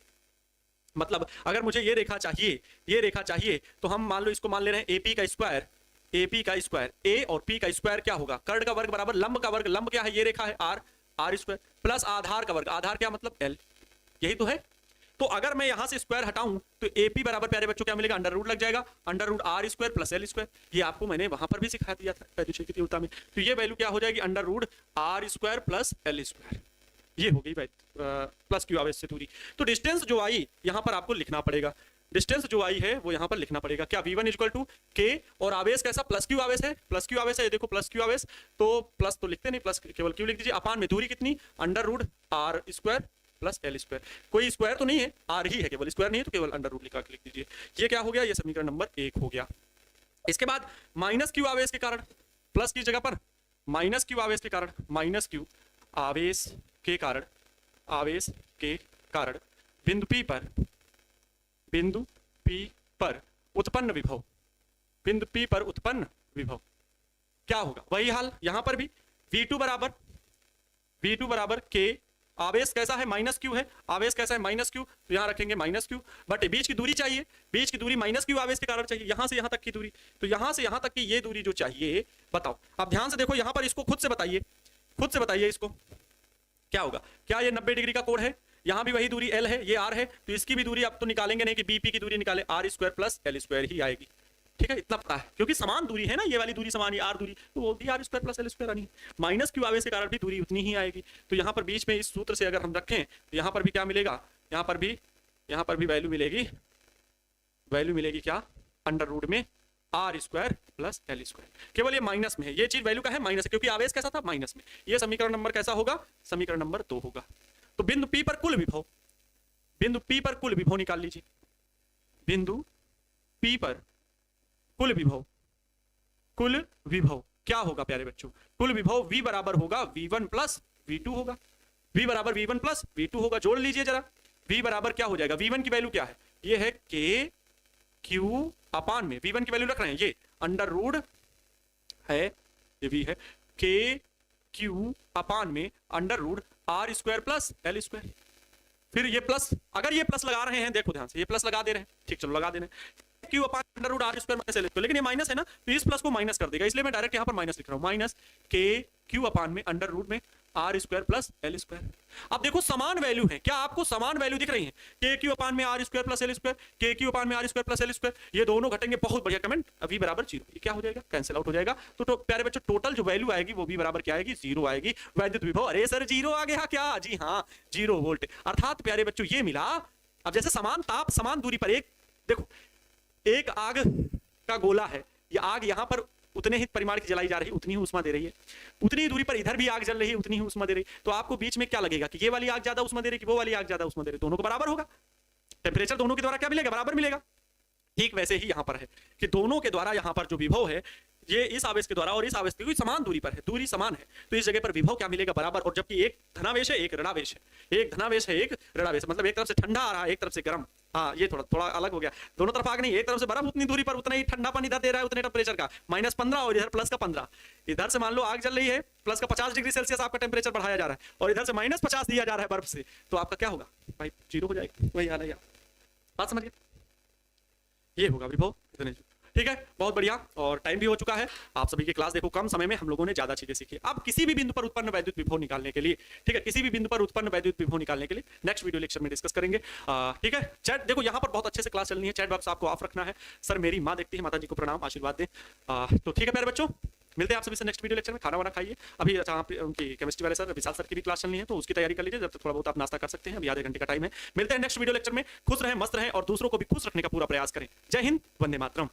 मतलब अगर मुझे ये रेखा चाहिए, तो हम मान लो इसको मान ले रहे हैं एपी का स्क्वायर, ए और पी का स्क्वायर क्या होगा, कर्ण का वर्ग बराबर लंब का वर्ग, लंब क्या है, ये रेखा है आर स्क्वायर प्लस आधार का वर्ग, आधार क्या मतलब एल, यही तो है। तो अगर मैं यहां से स्क्वायर हटाऊं तो एपी बराबर प्यारे बच्चों क्या मिलेगा, अंडर रूट लग जाएगा, under root R square plus L square. ये आपको मैंने वहां पर भी सिखा दिया था पहले की तीव्रता में। तो ये वैल्यू क्या हो जाएगी, under root R square plus L square, ये हो गई प्लस क्यू आवेश से दूरी। तो डिस्टेंस जो आई यहां पर आपको लिखना पड़ेगा, डिस्टेंस जो आई है वो यहां पर लिखना पड़ेगा, क्या v1 इक्वल टू के, और आवेश कैसा, प्लस क्यू आवेश है, प्लस क्यू आवेश है, ये देखो प्लस क्यू आवेश, तो प्लस तो लिखते नहीं, प्लस केवल क्यू लिख दीजिए, अपान में दूरी कितनी, under root R square plus L square, कोई स्क्वायर तो नहीं है, आर ही है केवल, स्क्वायर नहीं है तो केवल अंडर रूट लिख दीजिए। ये क्या हो गया, ये समीकरण नंबर 1 हो गया। इसके बाद माइनस क्यू आवेश के कारण, प्लस की जगह पर माइनस क्यू आवेश के कारण, माइनस क्यू आवेश के कारण बिंदु P पर उत्पन्न विभव, बिंदु P पर उत्पन्न विभव क्या होगा, वही हाल यहां पर भी, V2 बराबर K, आवेश कैसा है माइनस क्यू है, आवेश कैसा है माइनस क्यू, तो यहां रखेंगे माइनस क्यू, बट बीच की दूरी चाहिए, बीच की दूरी माइनस क्यू आवेश के कारण चाहिए, यहां से यहां तक की दूरी, तो यहां से यहां तक की ये दूरी जो चाहिए, बताओ। अब ध्यान से देखो यहां पर, इसको खुद से बताइए इसको क्या होगा, क्या ये 90 डिग्री का कोण है, यहां भी वही दूरी l है, ये r है, तो इसकी भी दूरी अब तो निकालेंगे नहीं कि bp की दूरी निकाले, r square plus L square ही आएगी, ठीक है, इतना पता है, क्योंकि समान दूरी है ना, ये वाली दूरी समान है, r दूरी, तो वो भी r square plus L square आनी है। माइनस क्यू आवेश के कारण भी दूरी उतनी ही आएगी, तो यहाँ पर बीच में इस सूत्र से अगर हम रखें तो यहाँ पर भी क्या मिलेगा, यहाँ पर भी वैल्यू मिलेगी क्या, अंडर रूट में are square plus L square, केवल ये माइनस में है, ये चीज वैल्यू का है माइनस है, क्योंकि आवेश कैसा था माइनस में। ये समीकरण नंबर कैसा होगा, समीकरण नंबर 2 होगा। तो बिंदु P पर कुल विभव निकाल लीजिए, बिंदु P पर कुल विभव क्या होगा प्यारे बच्चों, कुल विभव V बराबर होगा V1 प्लस V2 होगा, V बराबर V1 प्लस V2 होगा, जोड़ लीजिए जरा, V बराबर क्या हो जाएगा, V1 की वैल्यू क्या है, ये है K Q अपान में, V1 की वैल्यू रख रहे हैं, ये अंडर रूट है, ये V है, K Q अपान में under root R square plus L square, फिर ये प्लस, अगर ये प्लस लगा रहे हैं, देखो ध्यान से, ये प्लस लगा दे रहे हैं, ठीक, चलो लगा दे रहे हैं, Q upon under root R square minus L square, लेकिन ये माइनस है ना, तो इस प्लस को माइनस कर देगा, इसलिए मैं डायरेक्ट यहाँ पर माइनस लिख रहा हूँ, माइनस के क्यू अपान में अंडर रूट में are square plus L square. अब देखो समान वैल्यू है, क्या आपको समान वैल्यू दिख रही है, के क्यू अपान में are square plus L square, K Q upon में are square plus L square, ये दोनों घटेंगे, बहुत बढ़िया कमेंट, अभी बराबर 0, ये क्या हो जाएगा, कैंसिल आउट हो जाएगा। तो प्यारे बच्चों टोटल जो वैल्यू आएगी वो भी बराबर क्या आएगी, 0 आएगी। वैद्युत विभव, अरे सर 0 आ गया क्या, जी हाँ 0 वोल्ट, अर्थात प्यारे बच्चों ये मिला। अब जैसे समान ताप समान दूरी पर, एक देखो एक आग का गोला है, ये आग यहाँ पर उतने ही परिमाण की जलाई जा रही है, उतनी ही उष्मा दे रही है, उतनी ही दूरी पर इधर भी आग जल रही है, उतनी ही उष्मा दे रही है, तो आपको बीच में क्या लगेगा कि ये वाली आग ज्यादा उष्मा दे रही है कि वो वाली आग ज्यादा उष्मा दे रही है, दोनों को बराबर होगा, टेम्परेचर दोनों के द्वारा क्या मिलेगा, बराबर मिलेगा। ठीक वैसे ही यहाँ पर है कि दोनों के द्वारा यहाँ पर जो विभव है, ये इस आवेश के द्वारा और इस आवेश की समान दूरी पर है, दूरी समान है, तो इस जगह पर विभव क्या मिलेगा, बराबर। और जबकि एक धनावेश है एक ऋणावेश है, एक धनावेश है एक ऋणावेश, मतलब एक तरफ से ठंडा आ रहा है एक तरफ से गर्म, हाँ ये थोड़ा अलग हो गया, दोनों तरफ आग नहीं, एक तरफ से बर्फ उतनी दूरी पर उतना ही ठंडा पानी इधर दे रहा है, उतने टेम्परेचर का -15 और इधर प्लस का 15, इधर से मान लो आग जल रही है, प्लस का 50 डिग्री सेल्सियस आपका टेम्परेचर बढ़ाया जा रहा है और इधर से -50 दिया जा रहा है बर्फ से, तो आपका क्या होगा भाई, 0 हो जाएगा, वही हाल है यार, बात समझिए, ये होगा विभव इतने। ठीक है, बहुत बढ़िया, और टाइम भी हो चुका है, आप सभी की क्लास देखो, कम समय में हम लोगों ने ज्यादा चीजें सीखी। अब किसी भी बिंदु पर उत्पन्न वैद्युत विभव निकालने के लिए, ठीक है, किसी भी बिंदु पर उत्पन्न वैद्युत विभव निकालने के लिए नेक्स्ट वीडियो लेक्चर में डिस्कस करेंगे। ठीक है, चैट देखो यहाँ पर बहुत अच्छे से क्लास चलनी है, चैट बॉक्स आपको ऑफ रखना है। सर मेरी माँ देखती है, माता जी को प्रणाम, आशीर्वाद दें। तो ठीक है प्यारे बच्चों, मिलते हैं आप सभी से नेक्स्ट वीडियो लेक्चर में। खाना वाना खाइए, अभी उनकी केमिस्ट्री वाले सर विशाल सर की भी क्लास चलनी है, तो उसकी तैयारी कर लीजिए, जब तक थोड़ा बहुत आप नाश्ता कर सकते हैं, अभी आधे घंटे का टाइम है। मिलते हैं नेक्स्ट वीडियो लेक्चर में, खुश रहें, मस्त रहें और दूसरों को भी खुश रखने का पूरा प्रयास करें। जय हिंद, वंदे मातरम।